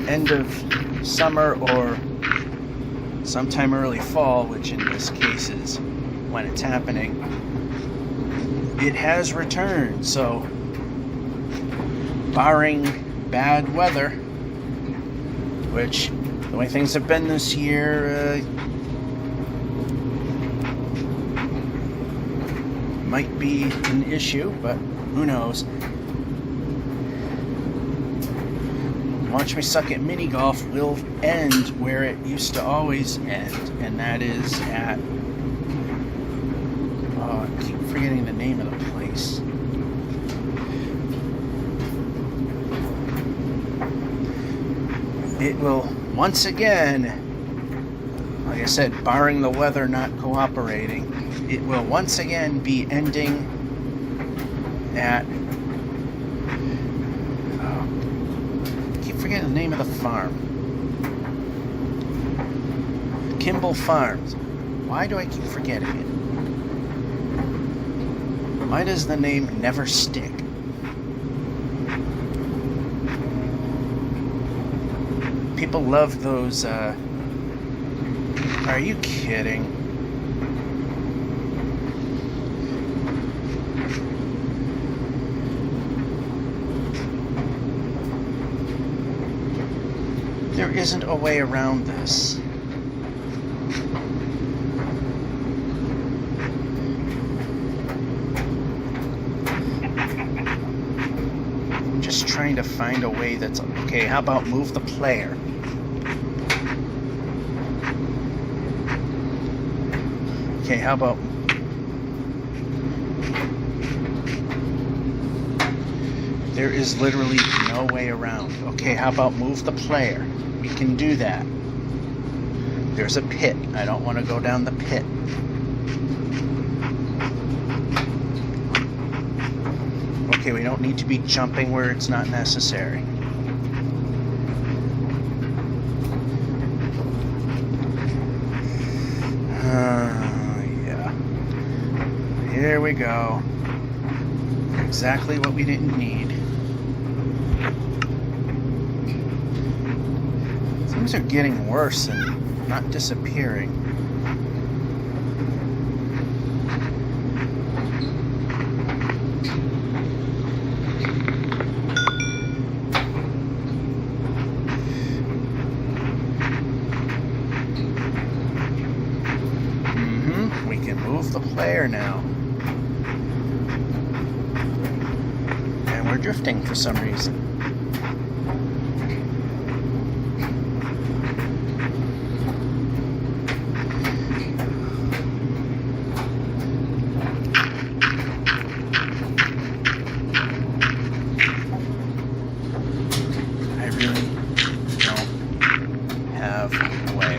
end of summer or sometime early fall, which in this case is when it's happening, it has returned. So barring bad weather, which the way things have been this year might be an issue, but who knows. Watch Me Suck at Mini Golf will end where it used to always end, and that is at, I keep forgetting the name of the place. It will once again, like I said, barring the weather not cooperating, it will once again be ending at, forget the name of the farm. Kimball Farms. Why do I keep forgetting it? Why does the name never stick? People love those, are you kidding? There isn't a way around this. I'm just trying to find a way that's okay. How about move the player? Okay, how about there is literally no way around. Okay, how about move the player? We can do that. There's a pit. I don't want to go down the pit. Okay, we don't need to be jumping where it's not necessary. Yeah. Here we go. Exactly what we didn't need. Things are getting worse and not disappearing. We can move the player now. And we're drifting for some reason. I really don't have a way.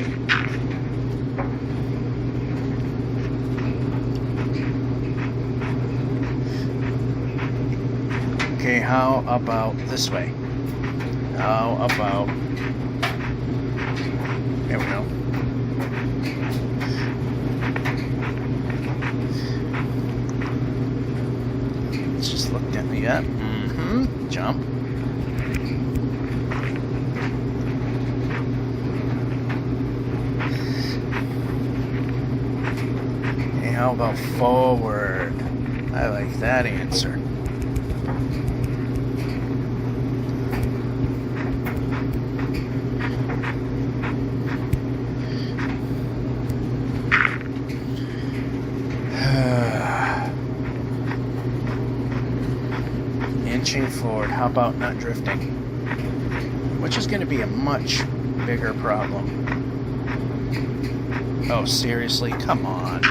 Okay, how about this way? How about... There we go. Let's just look at me up. Jump. Okay, how about forward? I like that answer. Inching forward. How about not drifting? Which is going to be a much bigger problem. Oh, seriously? Come on.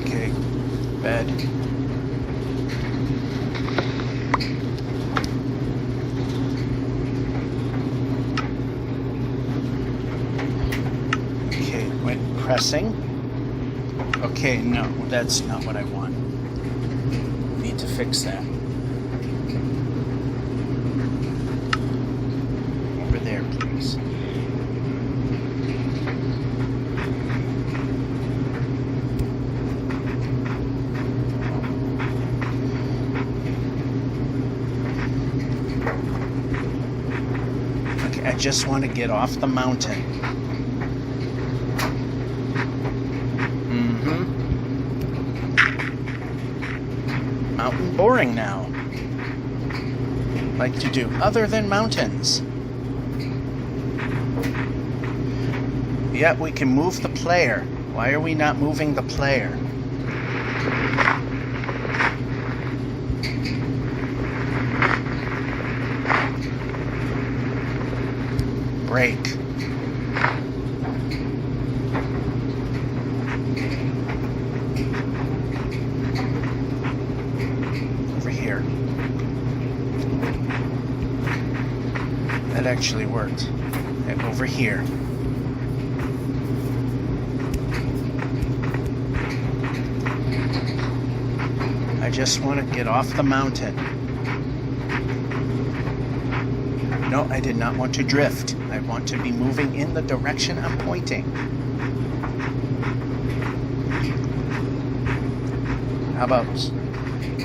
Okay, bed. Pressing. Okay, no, that's not what I want. Need to fix that. Over there, please. Okay, I just want to get off the mountain. Mountain boring now. Like to do other than mountains. Yep, we can move the player. Why are we not moving the player? Brake. That actually worked. And over here. I just want to get off the mountain. No, I did not want to drift. I want to be moving in the direction I'm pointing. How about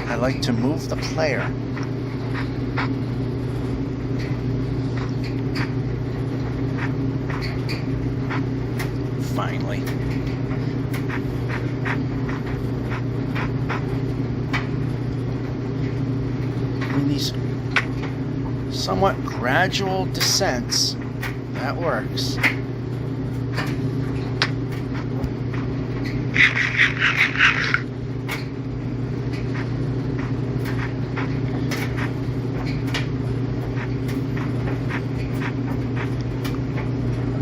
I like to move the player. Finally. In these somewhat gradual descents, that works.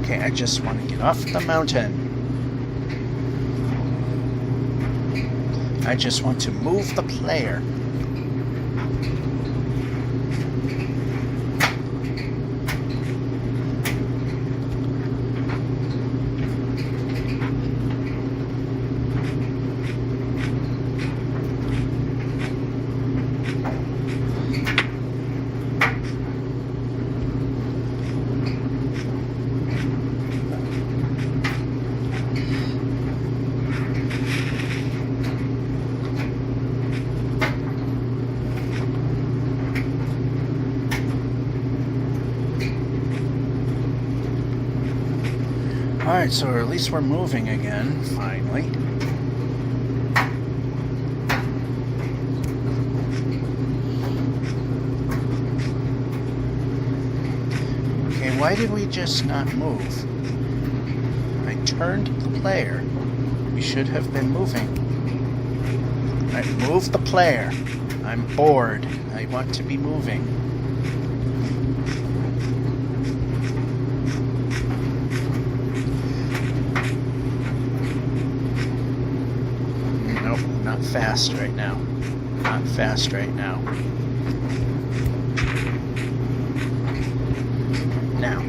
Okay, I just want to get off the mountain. I just want to move the player. Alright, so at least we're moving again, finally. Okay, why did we just not move? I turned the player. We should have been moving. Alright, move the player. I'm bored. I want to be moving. Nope, not fast right now. Not fast right now. Now.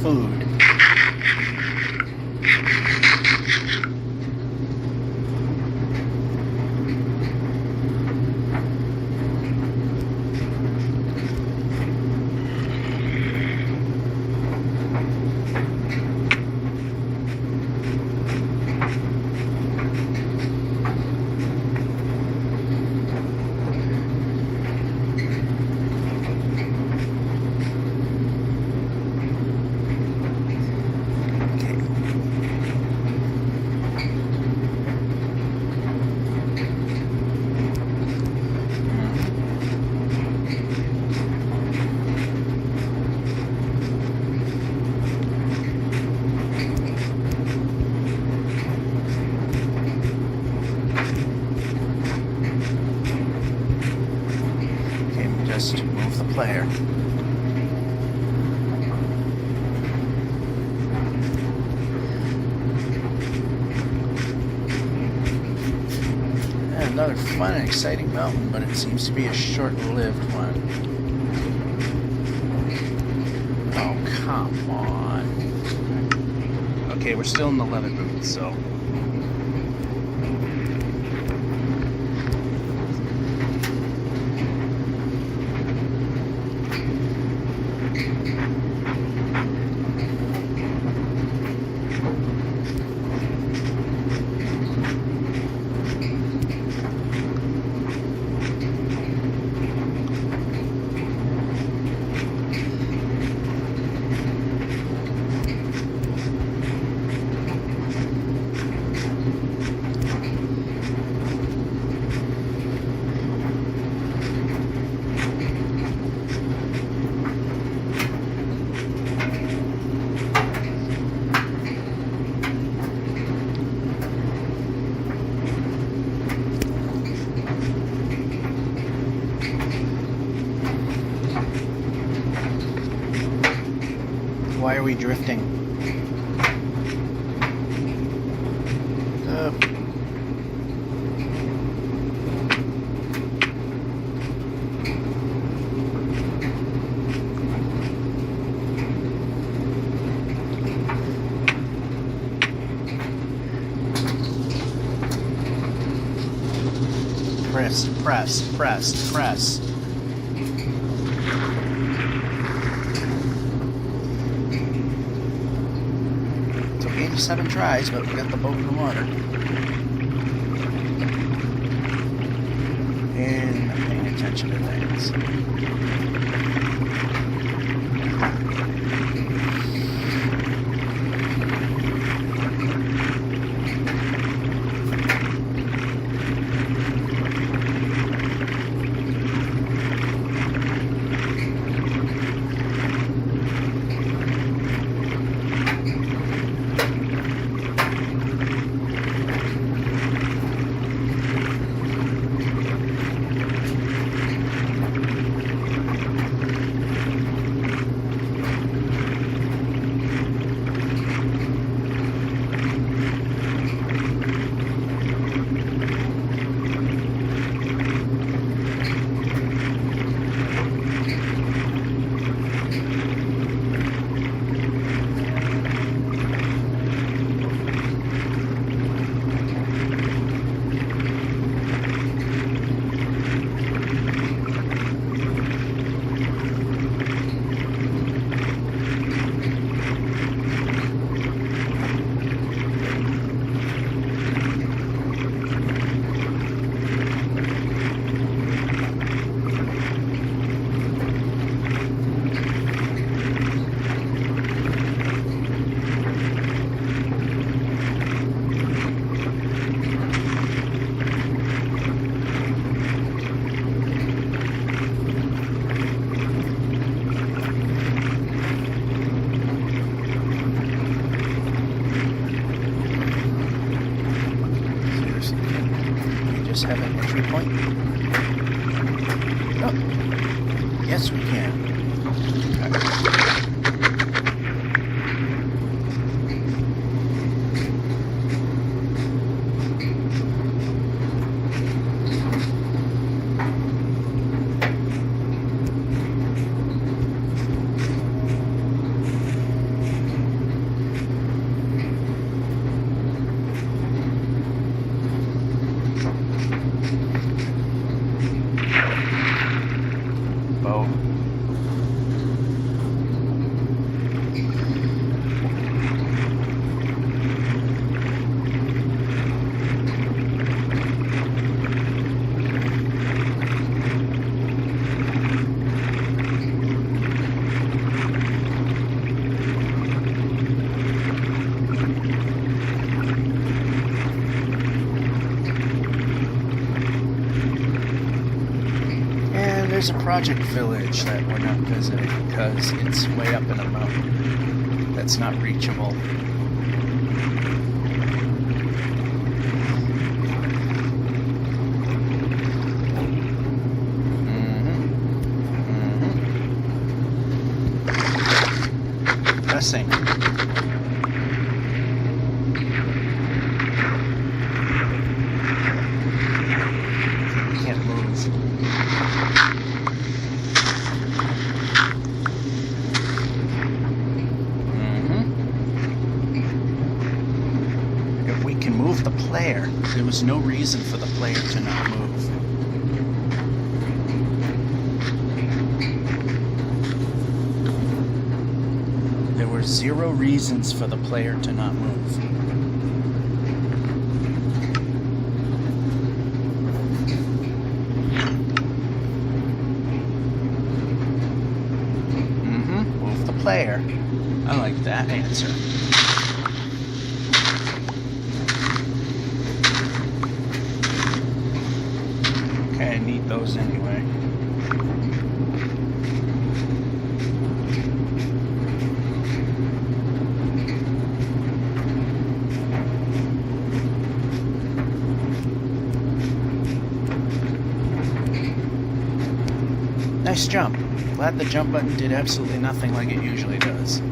Food. Just move the player. And another fun and exciting mountain, but it seems to be a short-lived one. Oh, come on. Okay, we're still in the leather boots, so... Why are we drifting? Press, press, press, press. Took 87 tries, but we got the boat in the water. And I'm paying attention to things. just have an entry point? Oh, yes we can. There's a project village that we're not visiting because it's way up in a mountain that's not reachable. Pressing. Can't move. The player. There was no reason for the player to not move. There were 0 reasons for the player to not move. Move the player. I like that answer. I need those anyway. Nice jump. Glad the jump button did absolutely nothing like it usually does.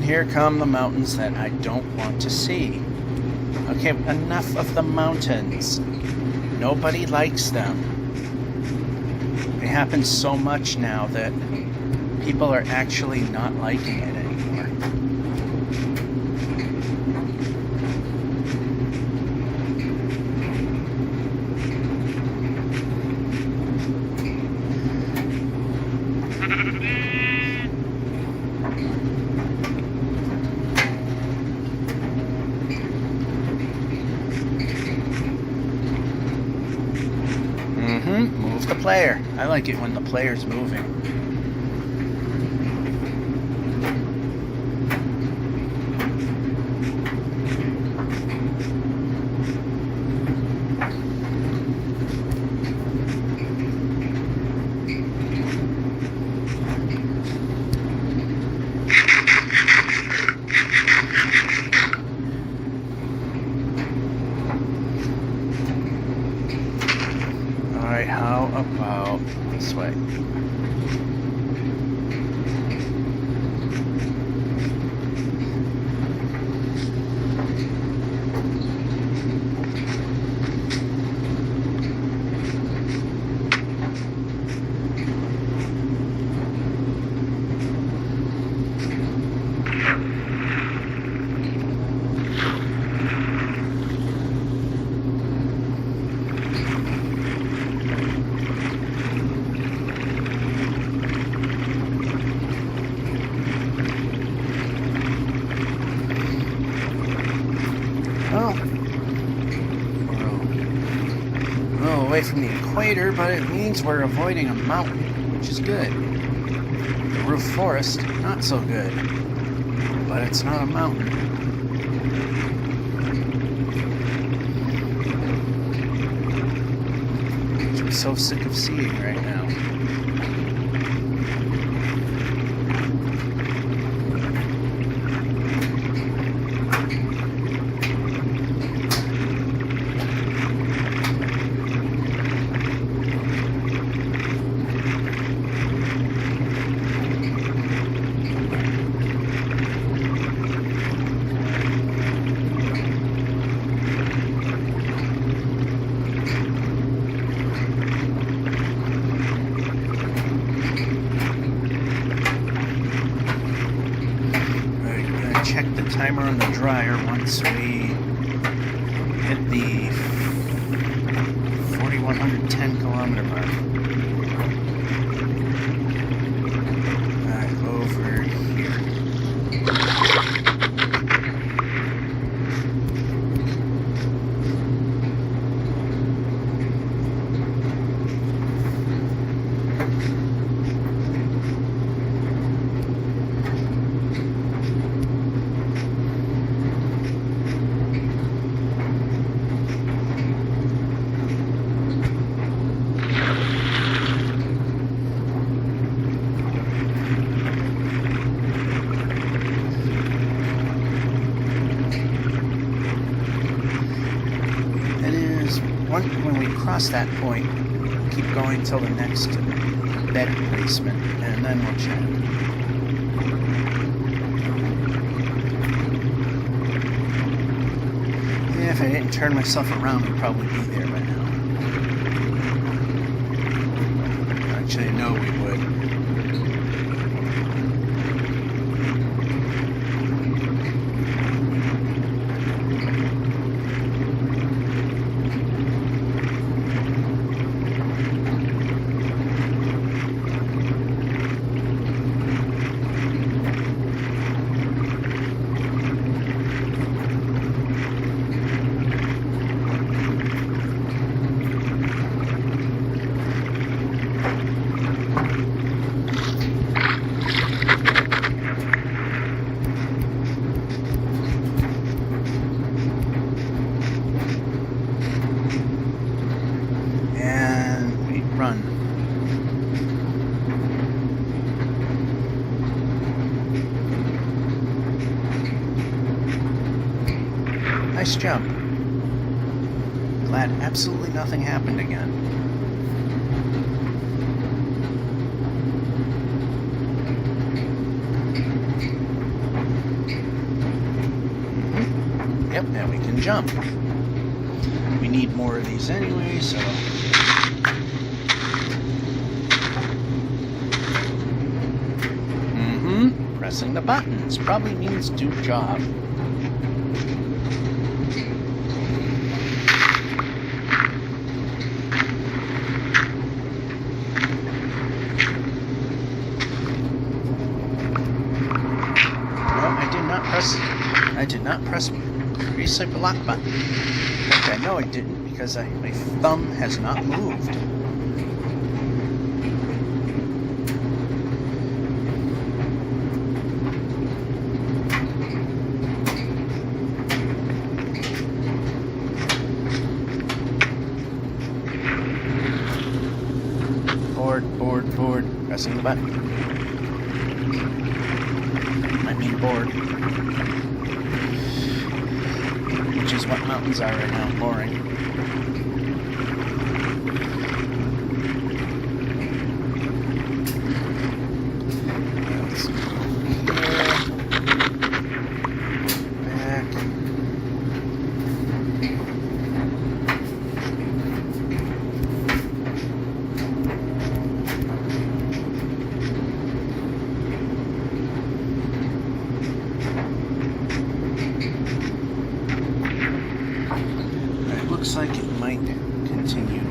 Here come the mountains that I don't want to see. Okay, enough of the mountains. Nobody likes them. It happens so much now that people are actually not liking it anymore. Move the player. I like it when the player's moving. Alright, how about this way? Away from the equator, but it means we're avoiding a mountain, which is good. The roof forest, not so good, but it's not a mountain. so sick of seeing right now. Check the timer on the dryer once we hit the 4,110 kilometer mark. Back over here. When we cross that point, keep going till the next bed placement, and then we'll check. Yeah, if I didn't turn myself around, we'd probably be there by now. Actually, no, we would. Run. Nice jump. Glad absolutely nothing happened again. Yep, now we can jump. We need more of these anyway, so... Pressing the buttons probably means do job. No, I did not press reset the lock button. In fact, I know I didn't because my thumb has not moved. Board, pressing the button. I mean board. Which is what mountains are right now, boring. Let's go back. Looks like it might continue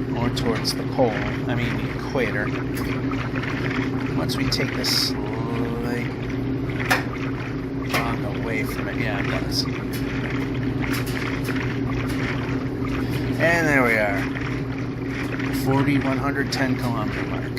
more towards the pole, I mean the equator. Once we take this slight log away from it, yeah, it does. And there we are, 4,110 kilometer mark.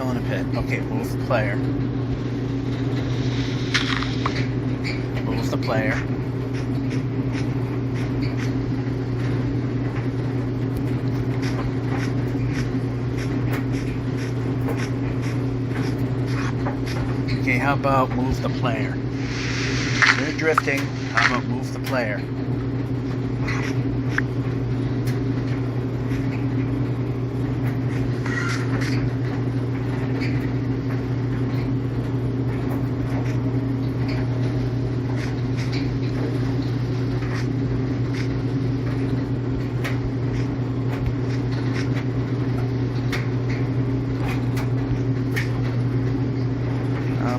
fell in a pit. Okay, move the player. Move the player. Okay, how about move the player? They're drifting. How about move the player?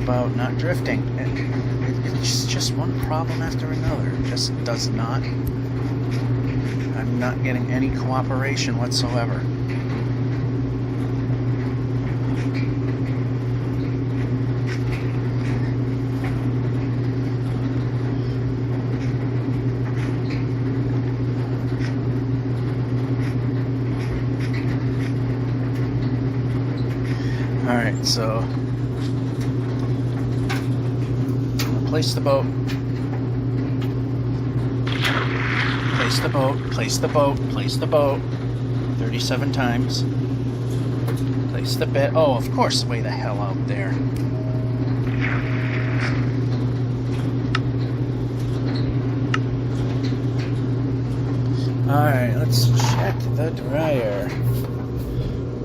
About not drifting. It's just one problem after another. It just does not. I'm not getting any cooperation whatsoever. Alright, so place the boat. Place the boat. Place the boat. Place the boat. 37 times. Place the bit. Oh, of course, way the hell out there. Alright, let's check the dryer.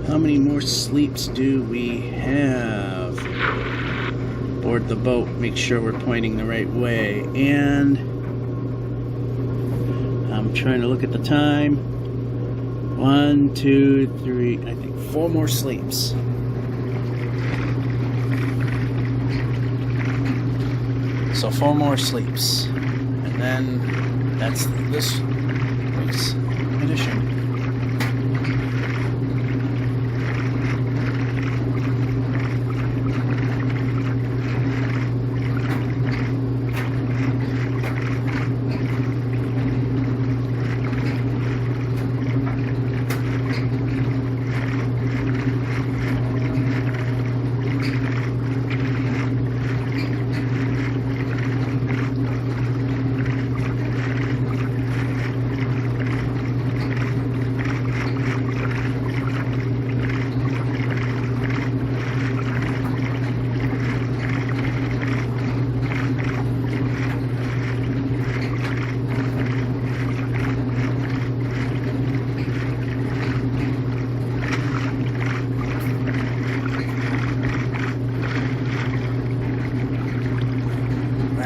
How many more sleeps do we have? Board the boat, make sure we're pointing the right way, and I'm trying to look at the time. 1, 2, 3, I think 4 more sleeps. So 4 more sleeps, and then that's this week's edition.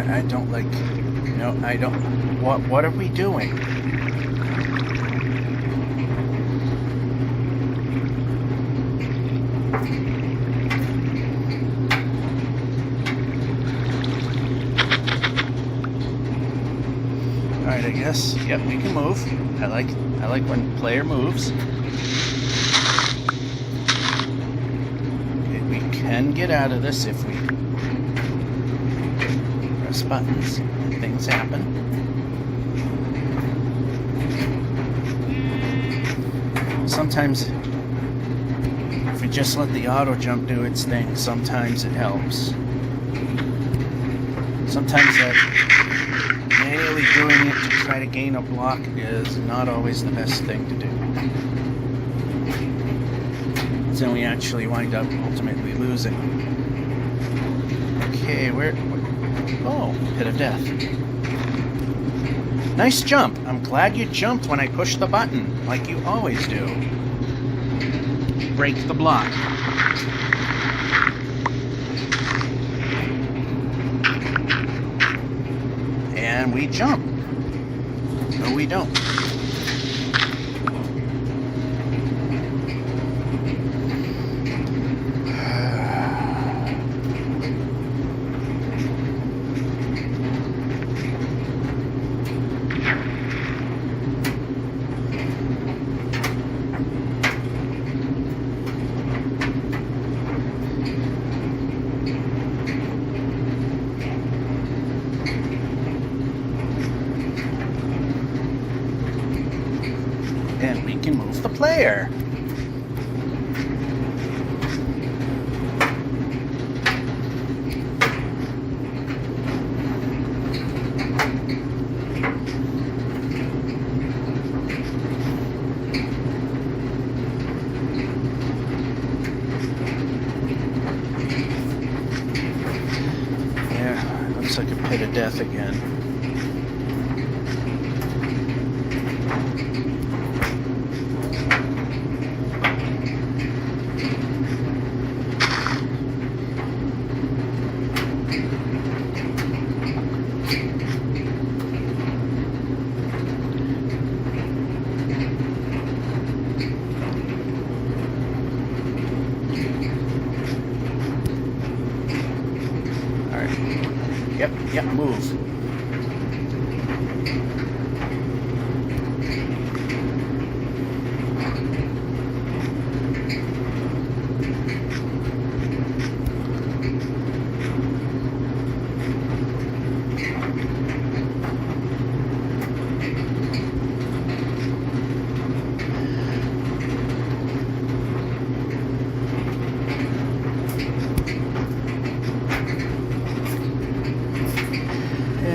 I don't like, no, I don't, what are we doing? Alright, I guess, yep, we can move. I like when player moves. We can get out of this if we press buttons and things happen. Sometimes if we just let the auto jump do its thing, sometimes it helps. Sometimes manually doing it to try to gain a block is not always the best thing to do. So we actually wind up ultimately losing. Okay, oh, pit of death. Nice jump. I'm glad you jumped when I pushed the button, like you always do. Break the block. And we jump. No, we don't. And we can move the player. pit of death again. Yep, move.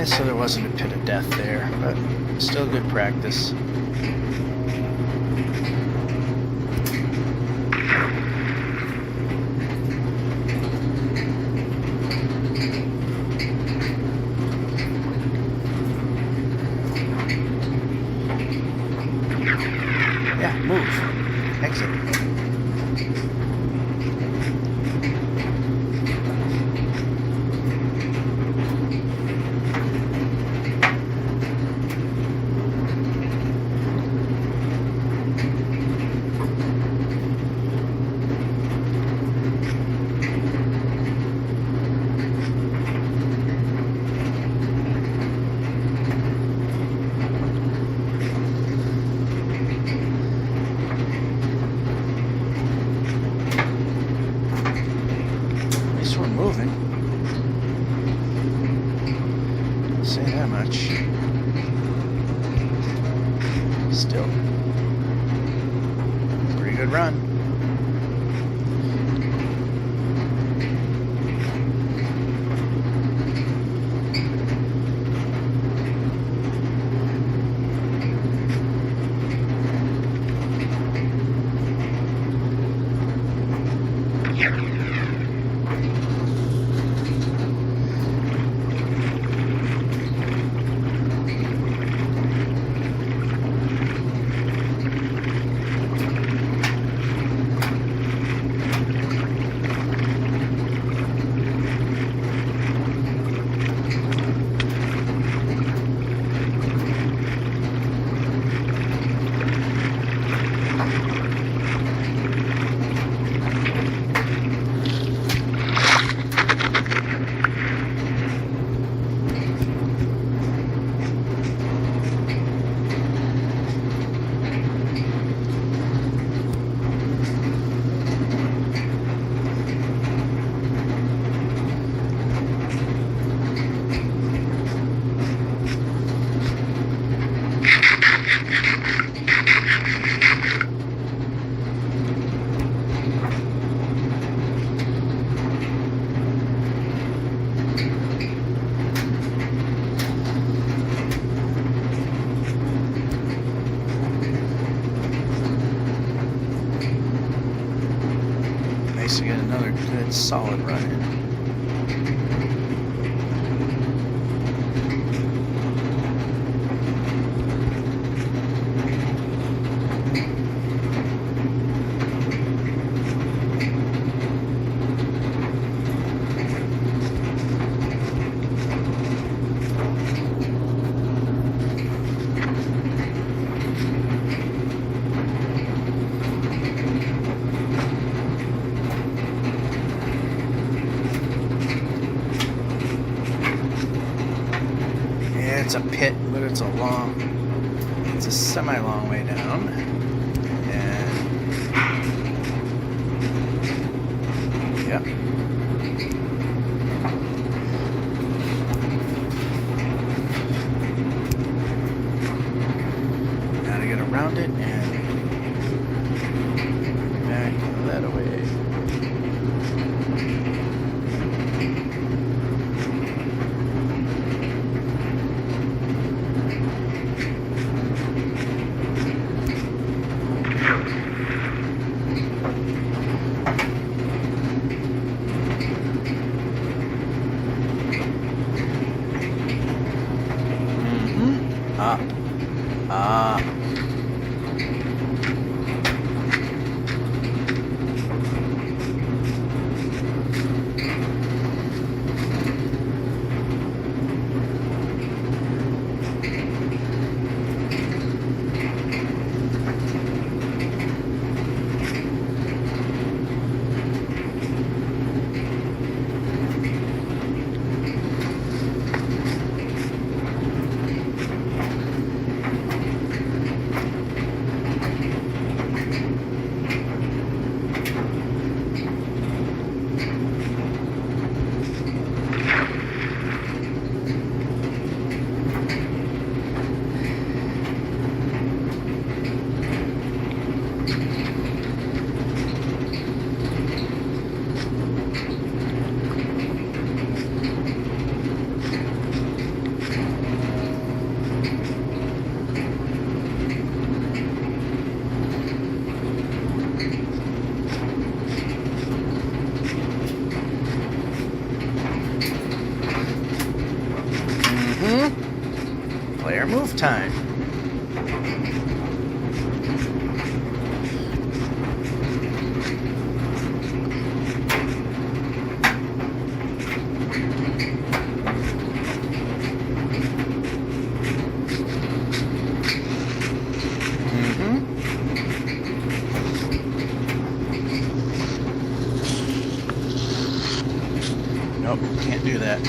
So there wasn't a pit of death there, but still good practice. Yeah, move. Exit. Moving. Say that much. Still. Pretty good run. Nice to get another good solid run in. It's a pit, but it's a semi-long way down. And yep. Now to get around it and back that away. time. Nope, can't do that.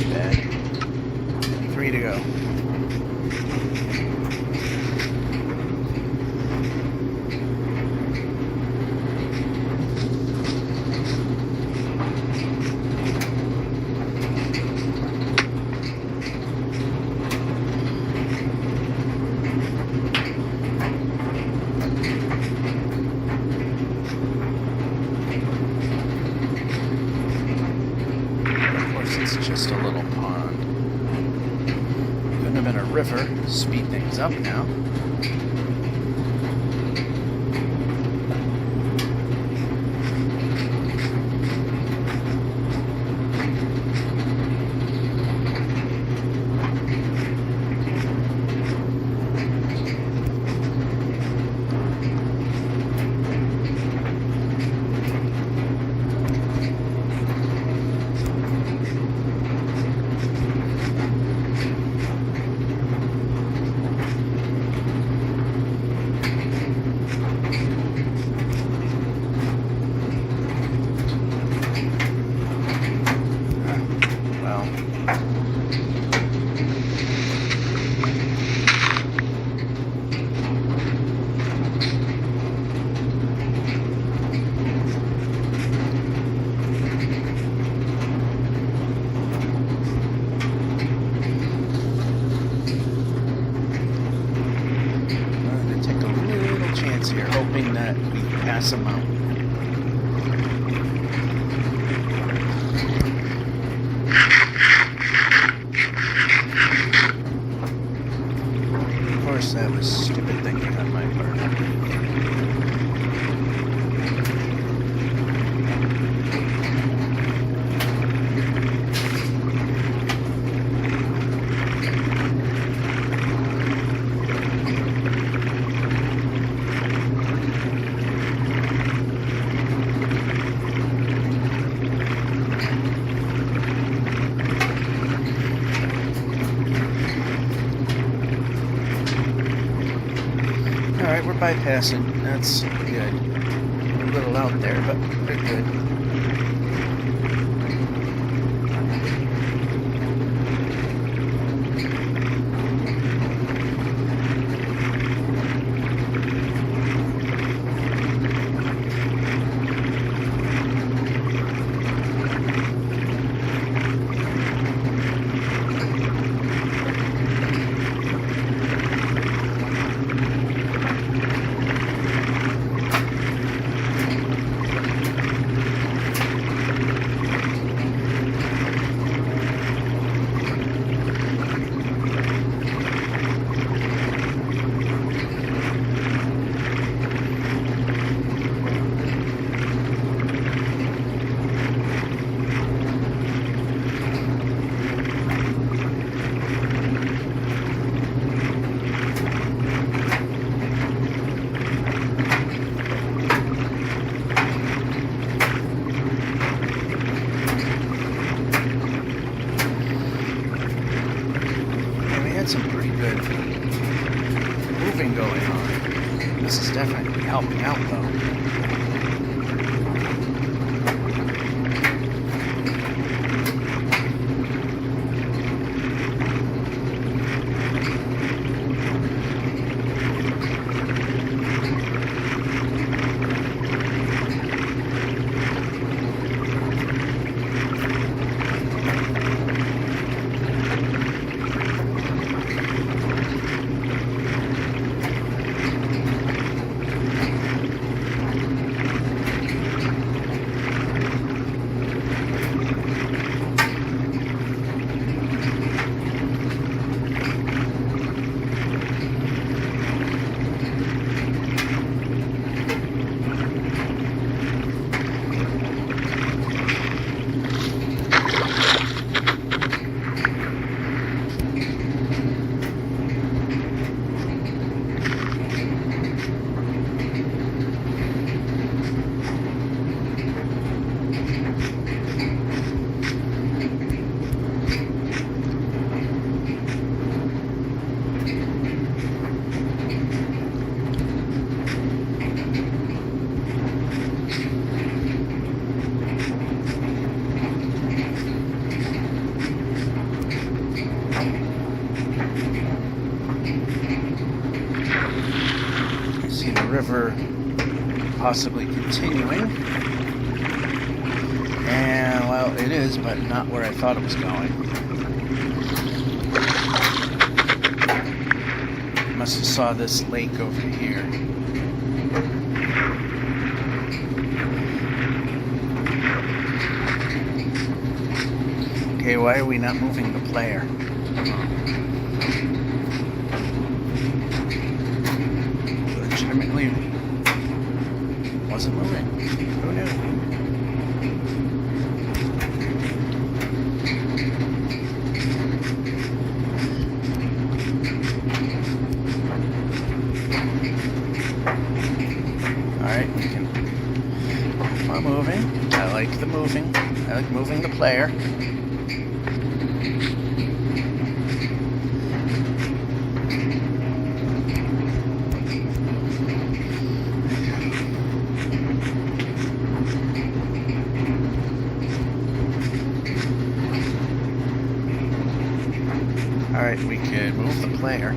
Bad. 3 to go. It's just a little pond. Couldn't have been a river. Speed things up now. Here, hoping that we pass them out. Of course, that was stupid thinking on my part. Alright, we're bypassing. That's good. A little out there, but we're good. Some pretty good moving going on. This is definitely helping out though. See the river possibly continuing. And, well, it is, but not where I thought it was going. Must have saw this lake over here. Okay, why are we not moving the player? Legitimately wasn't moving. Who knew? Alright, we can keep on moving. I like the moving. I like moving the player. Alright, we could move the player. I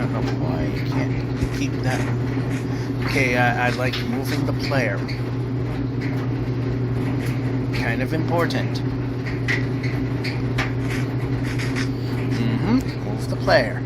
don't know why you can't keep that. Okay, I like moving the player. Kind of important. Move the player.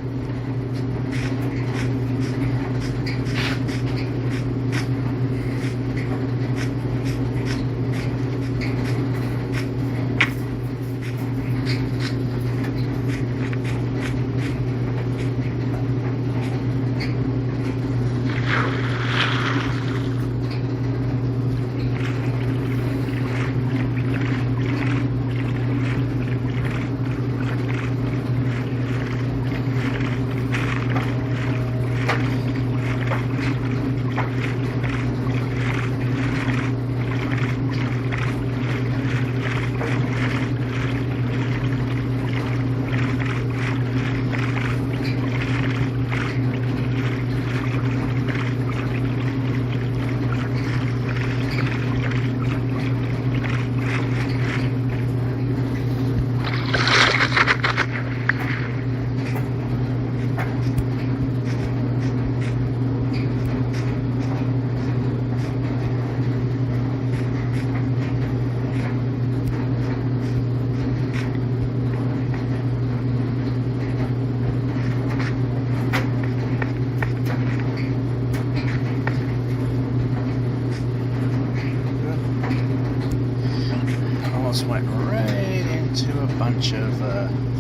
Went right into a bunch of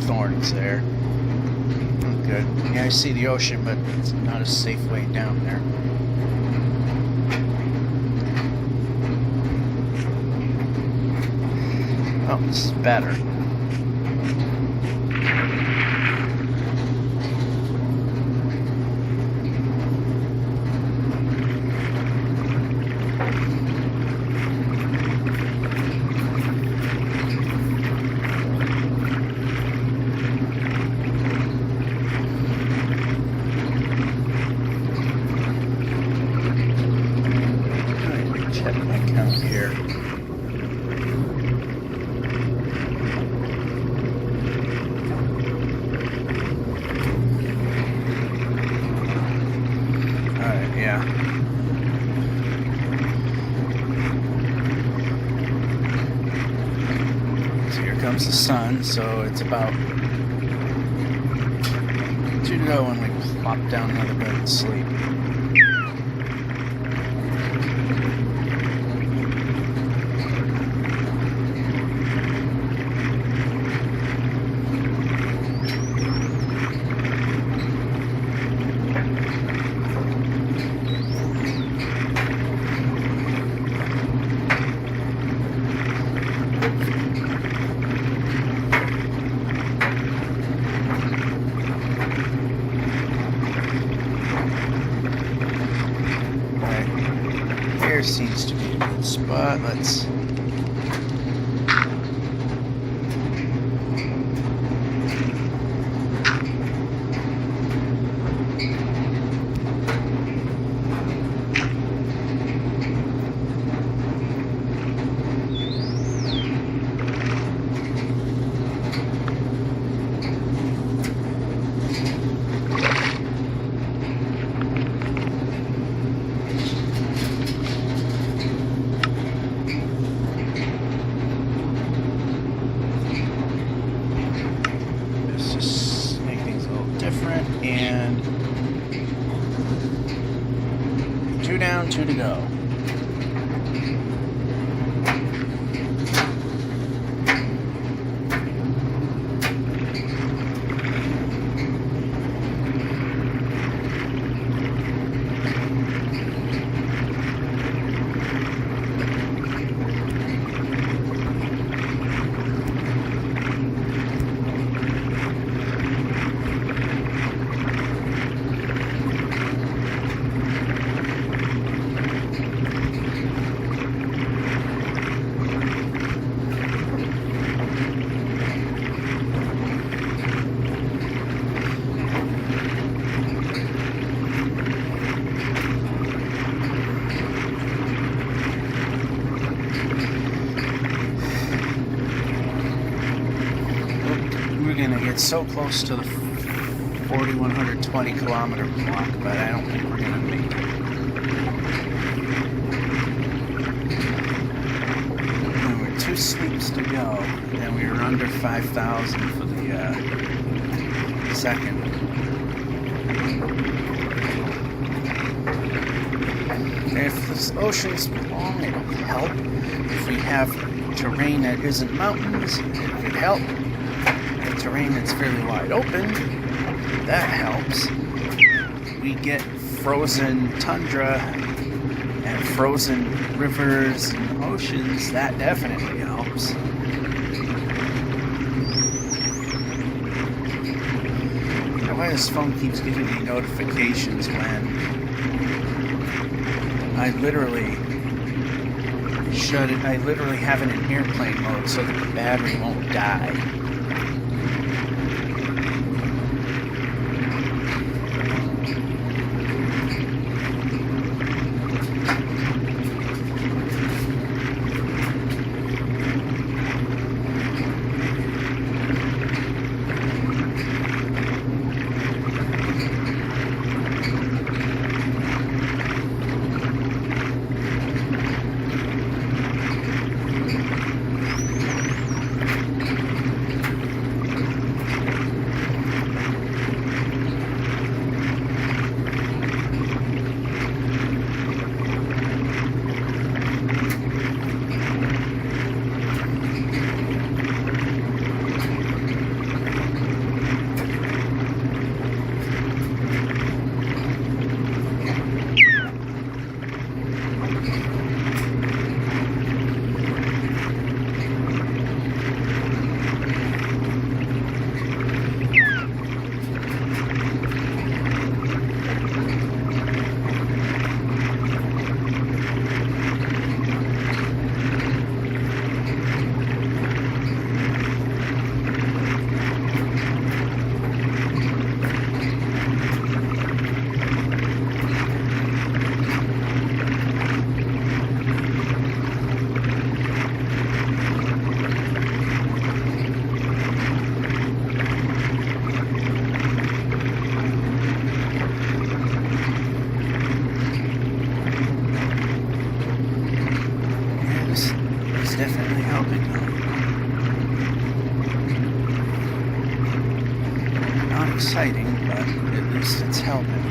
thorns there. Oh, good. Yeah, I see the ocean, but it's not a safe way down there. Oh, this is better. Check my count here. Alright, yeah. So here comes the sun, so it's about 2 to go when we plop down another bed and sleep. Seems to be a good spot. Let's down, 2 to go. It's so close to the 4,120 kilometer block, but I don't think we're going to make it. And we're 2 sleeps to go, and we were under 5,000 for the second. If this ocean's long, it'll help. If we have terrain that isn't mountains, it could help. Terrain that's fairly wide open, that helps. We get frozen tundra and frozen rivers and oceans, that definitely helps. I don't know why this phone keeps giving me notifications when I literally shut it. I literally have it in airplane mode so that the battery won't die. Definitely helping though. Not exciting, but at least it's helping.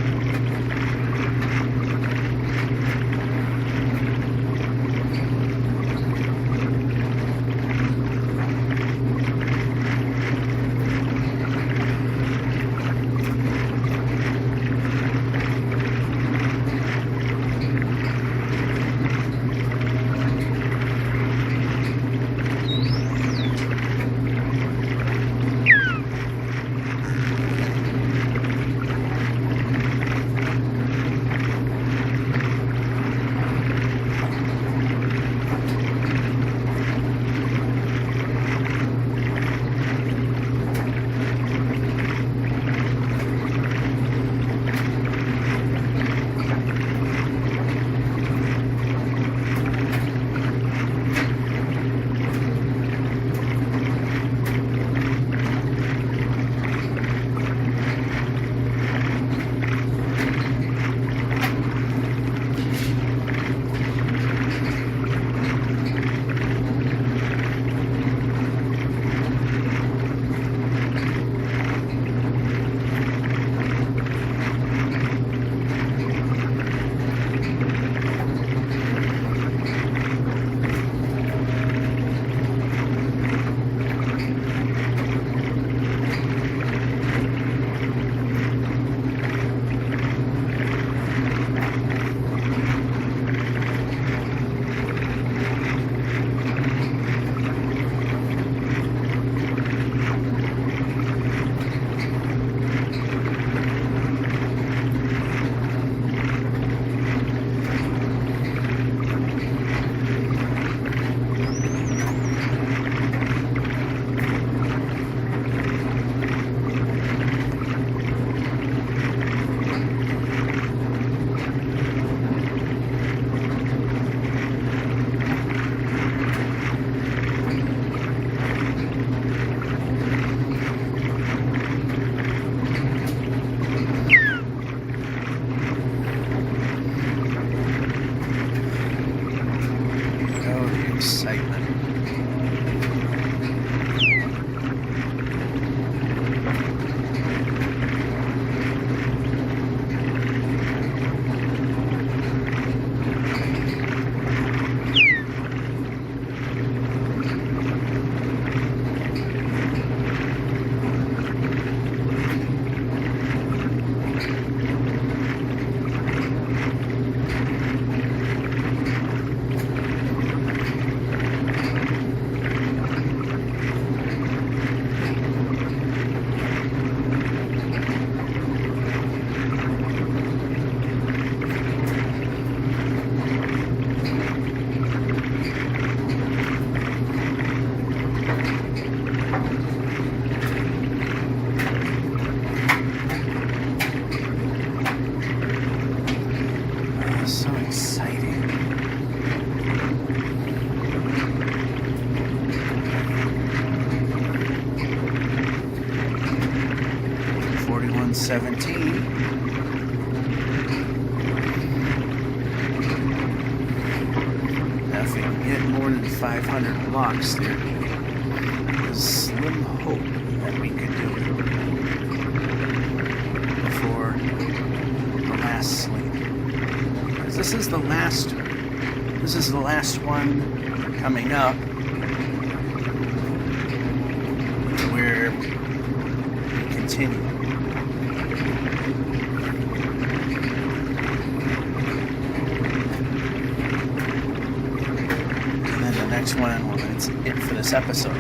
17. Now if we can get more than 500 blocks, there's slim hope that we could do it before the last sleep. Because this is the last one coming up where we continue. And then the next one, well, it's it for this episode.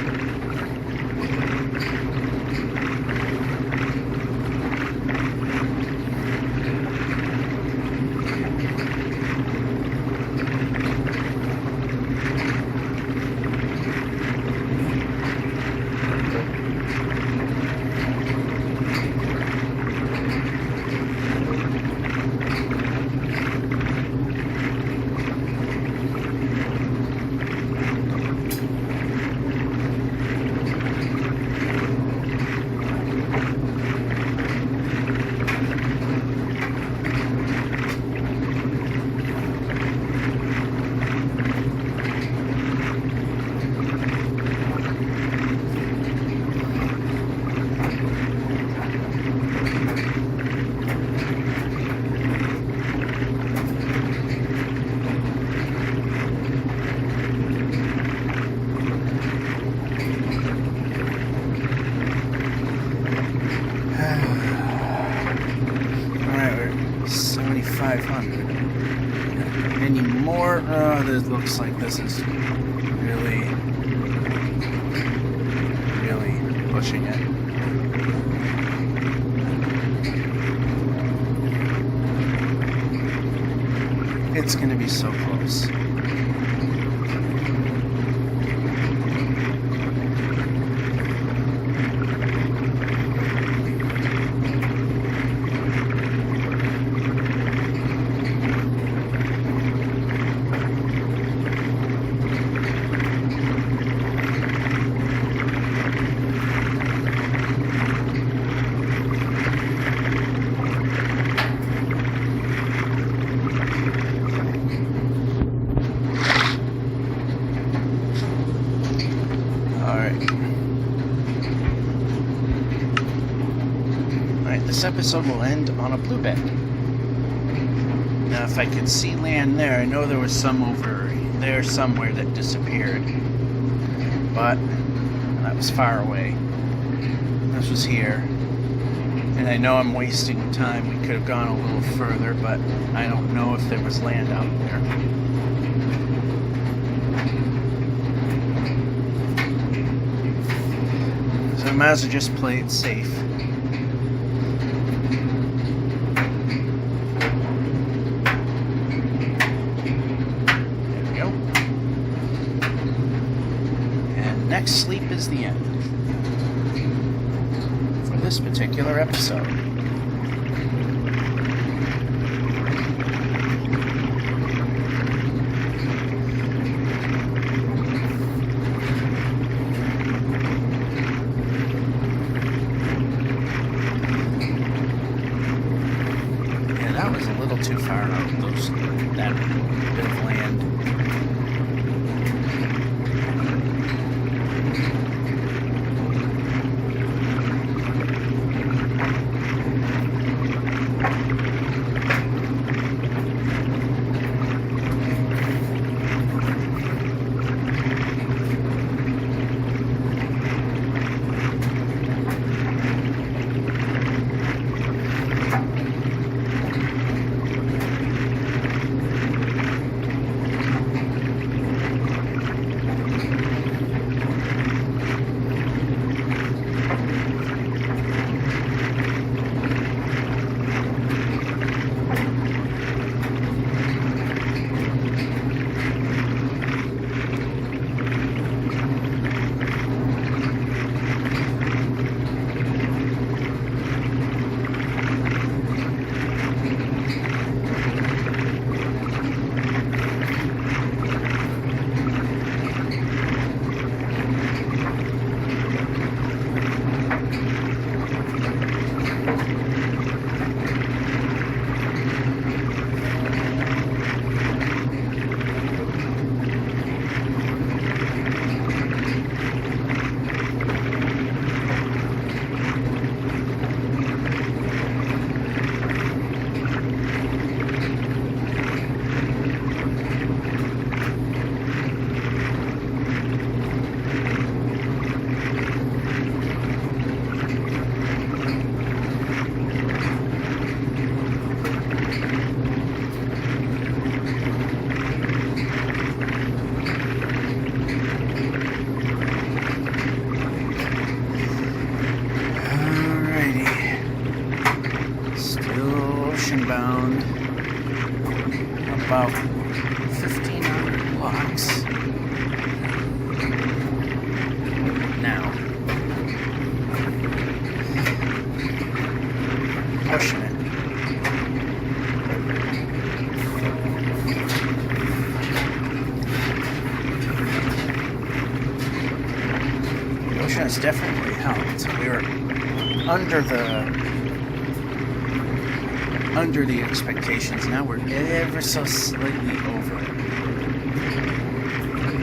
Any more? This looks like this is really pushing it. It's gonna be so close. This episode will end on a blue bed. Now if I could see land there, I know there was some over there somewhere that disappeared, but that was far away. This was here, and I know I'm wasting time. We could have gone a little further, but I don't know if there was land out there. So I might as well just play it safe. Next sleep is the end for this particular episode. Yeah, that was a little too far out, that bit of land. ocean bound about 1,500 blocks now. Pushing it. The ocean has definitely helped. We were under the expectations. Now we're ever so slightly over it.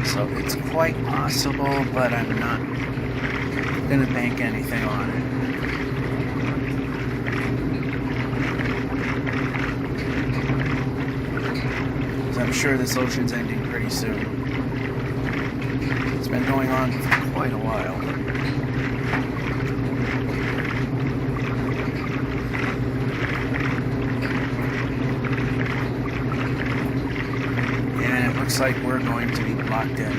So it's quite possible, but I'm not gonna bank anything on it. 'Cause I'm sure this ocean's ending pretty soon. It's been going on for quite a while. Looks like we're going to be locked in.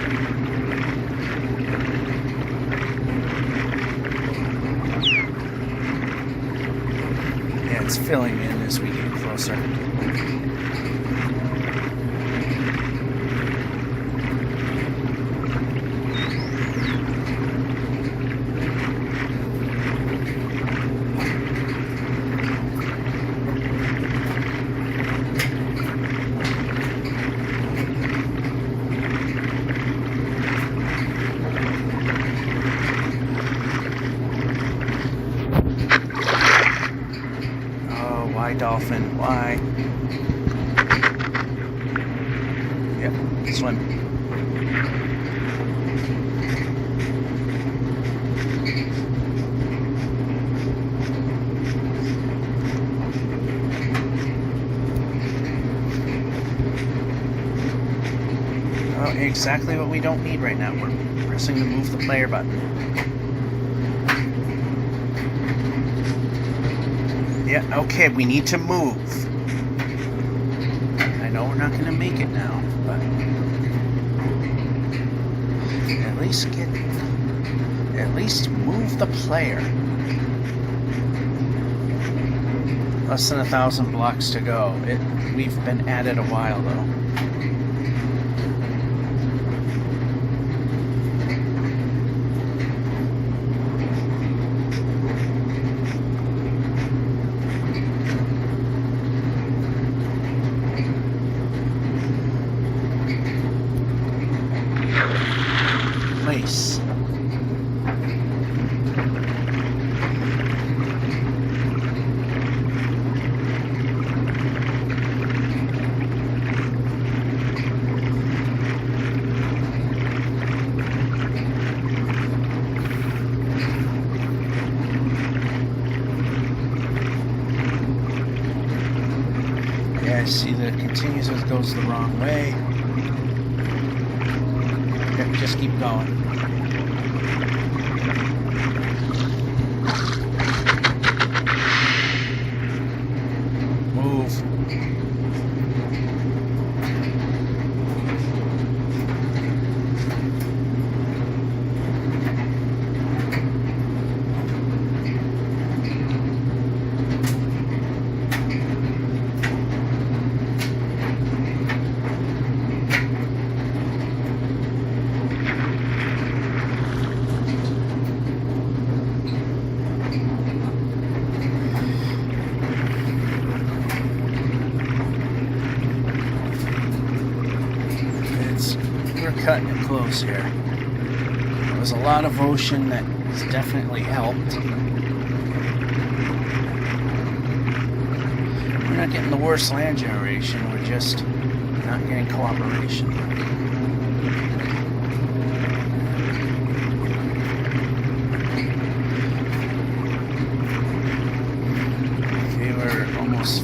Yeah, it's filling in as we get closer. Dolphin, why? Yep, swim. Oh, exactly what we don't need right now. We're pressing the move the player button. Yeah, okay, we need to move. I know we're not going to make it now, but at least move the player. Less than 1,000 blocks to go. We've been at it a while, though. Nice. Yeah, I see that it continues as it goes the wrong way. Okay, just keep going. Cutting it close here. There was a lot of ocean that has definitely helped. We're not getting the worst land generation, we're just not getting cooperation. Okay, we're almost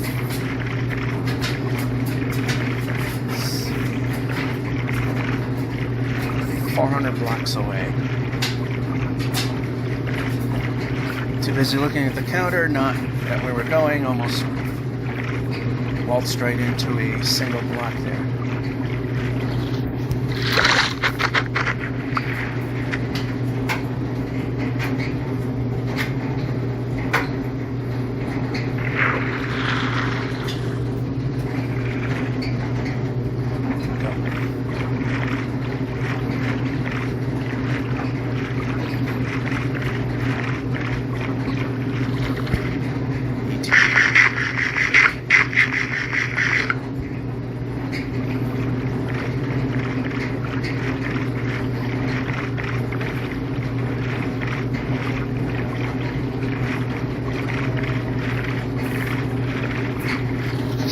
400 blocks away. Too busy looking at the counter, not at where we're going, almost waltzed right into a single block there.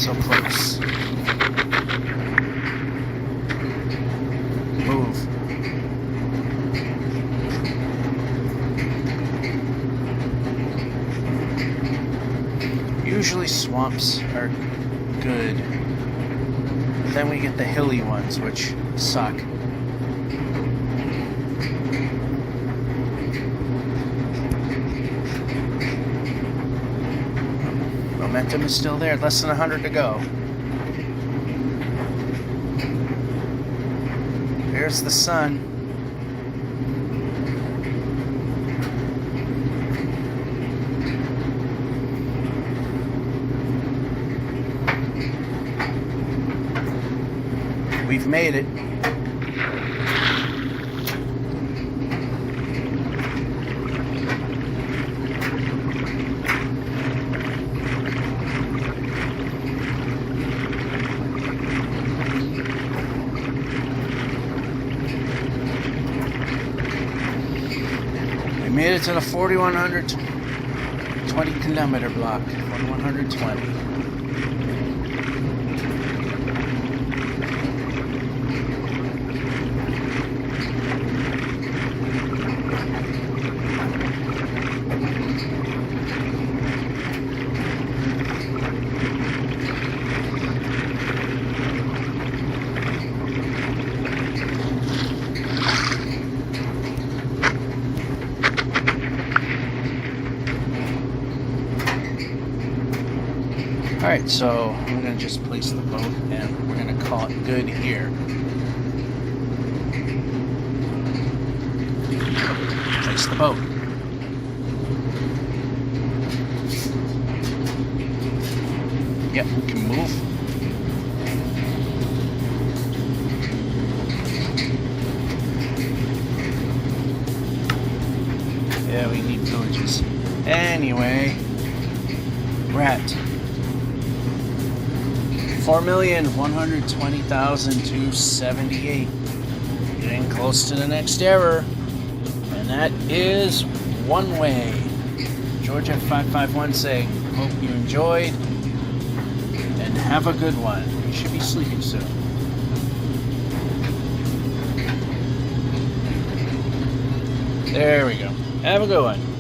So close. Move. Usually swamps are good. But then we get the hilly ones, which suck. Momentum is still there, less than 100 to go. There's the sun. We've made it. We made it to the 4,120 kilometer block. 4,120. Alright, so I'm going to just place the boat and we're going to call it good here. Place the boat. Yep, we can move. Yeah, we need villages. Anyway, we're at 4,120,278. Getting close to the next error, and that is one way. Georgia 551 saying, hope you enjoyed, and have a good one. You should be sleeping soon. There we go. Have a good one.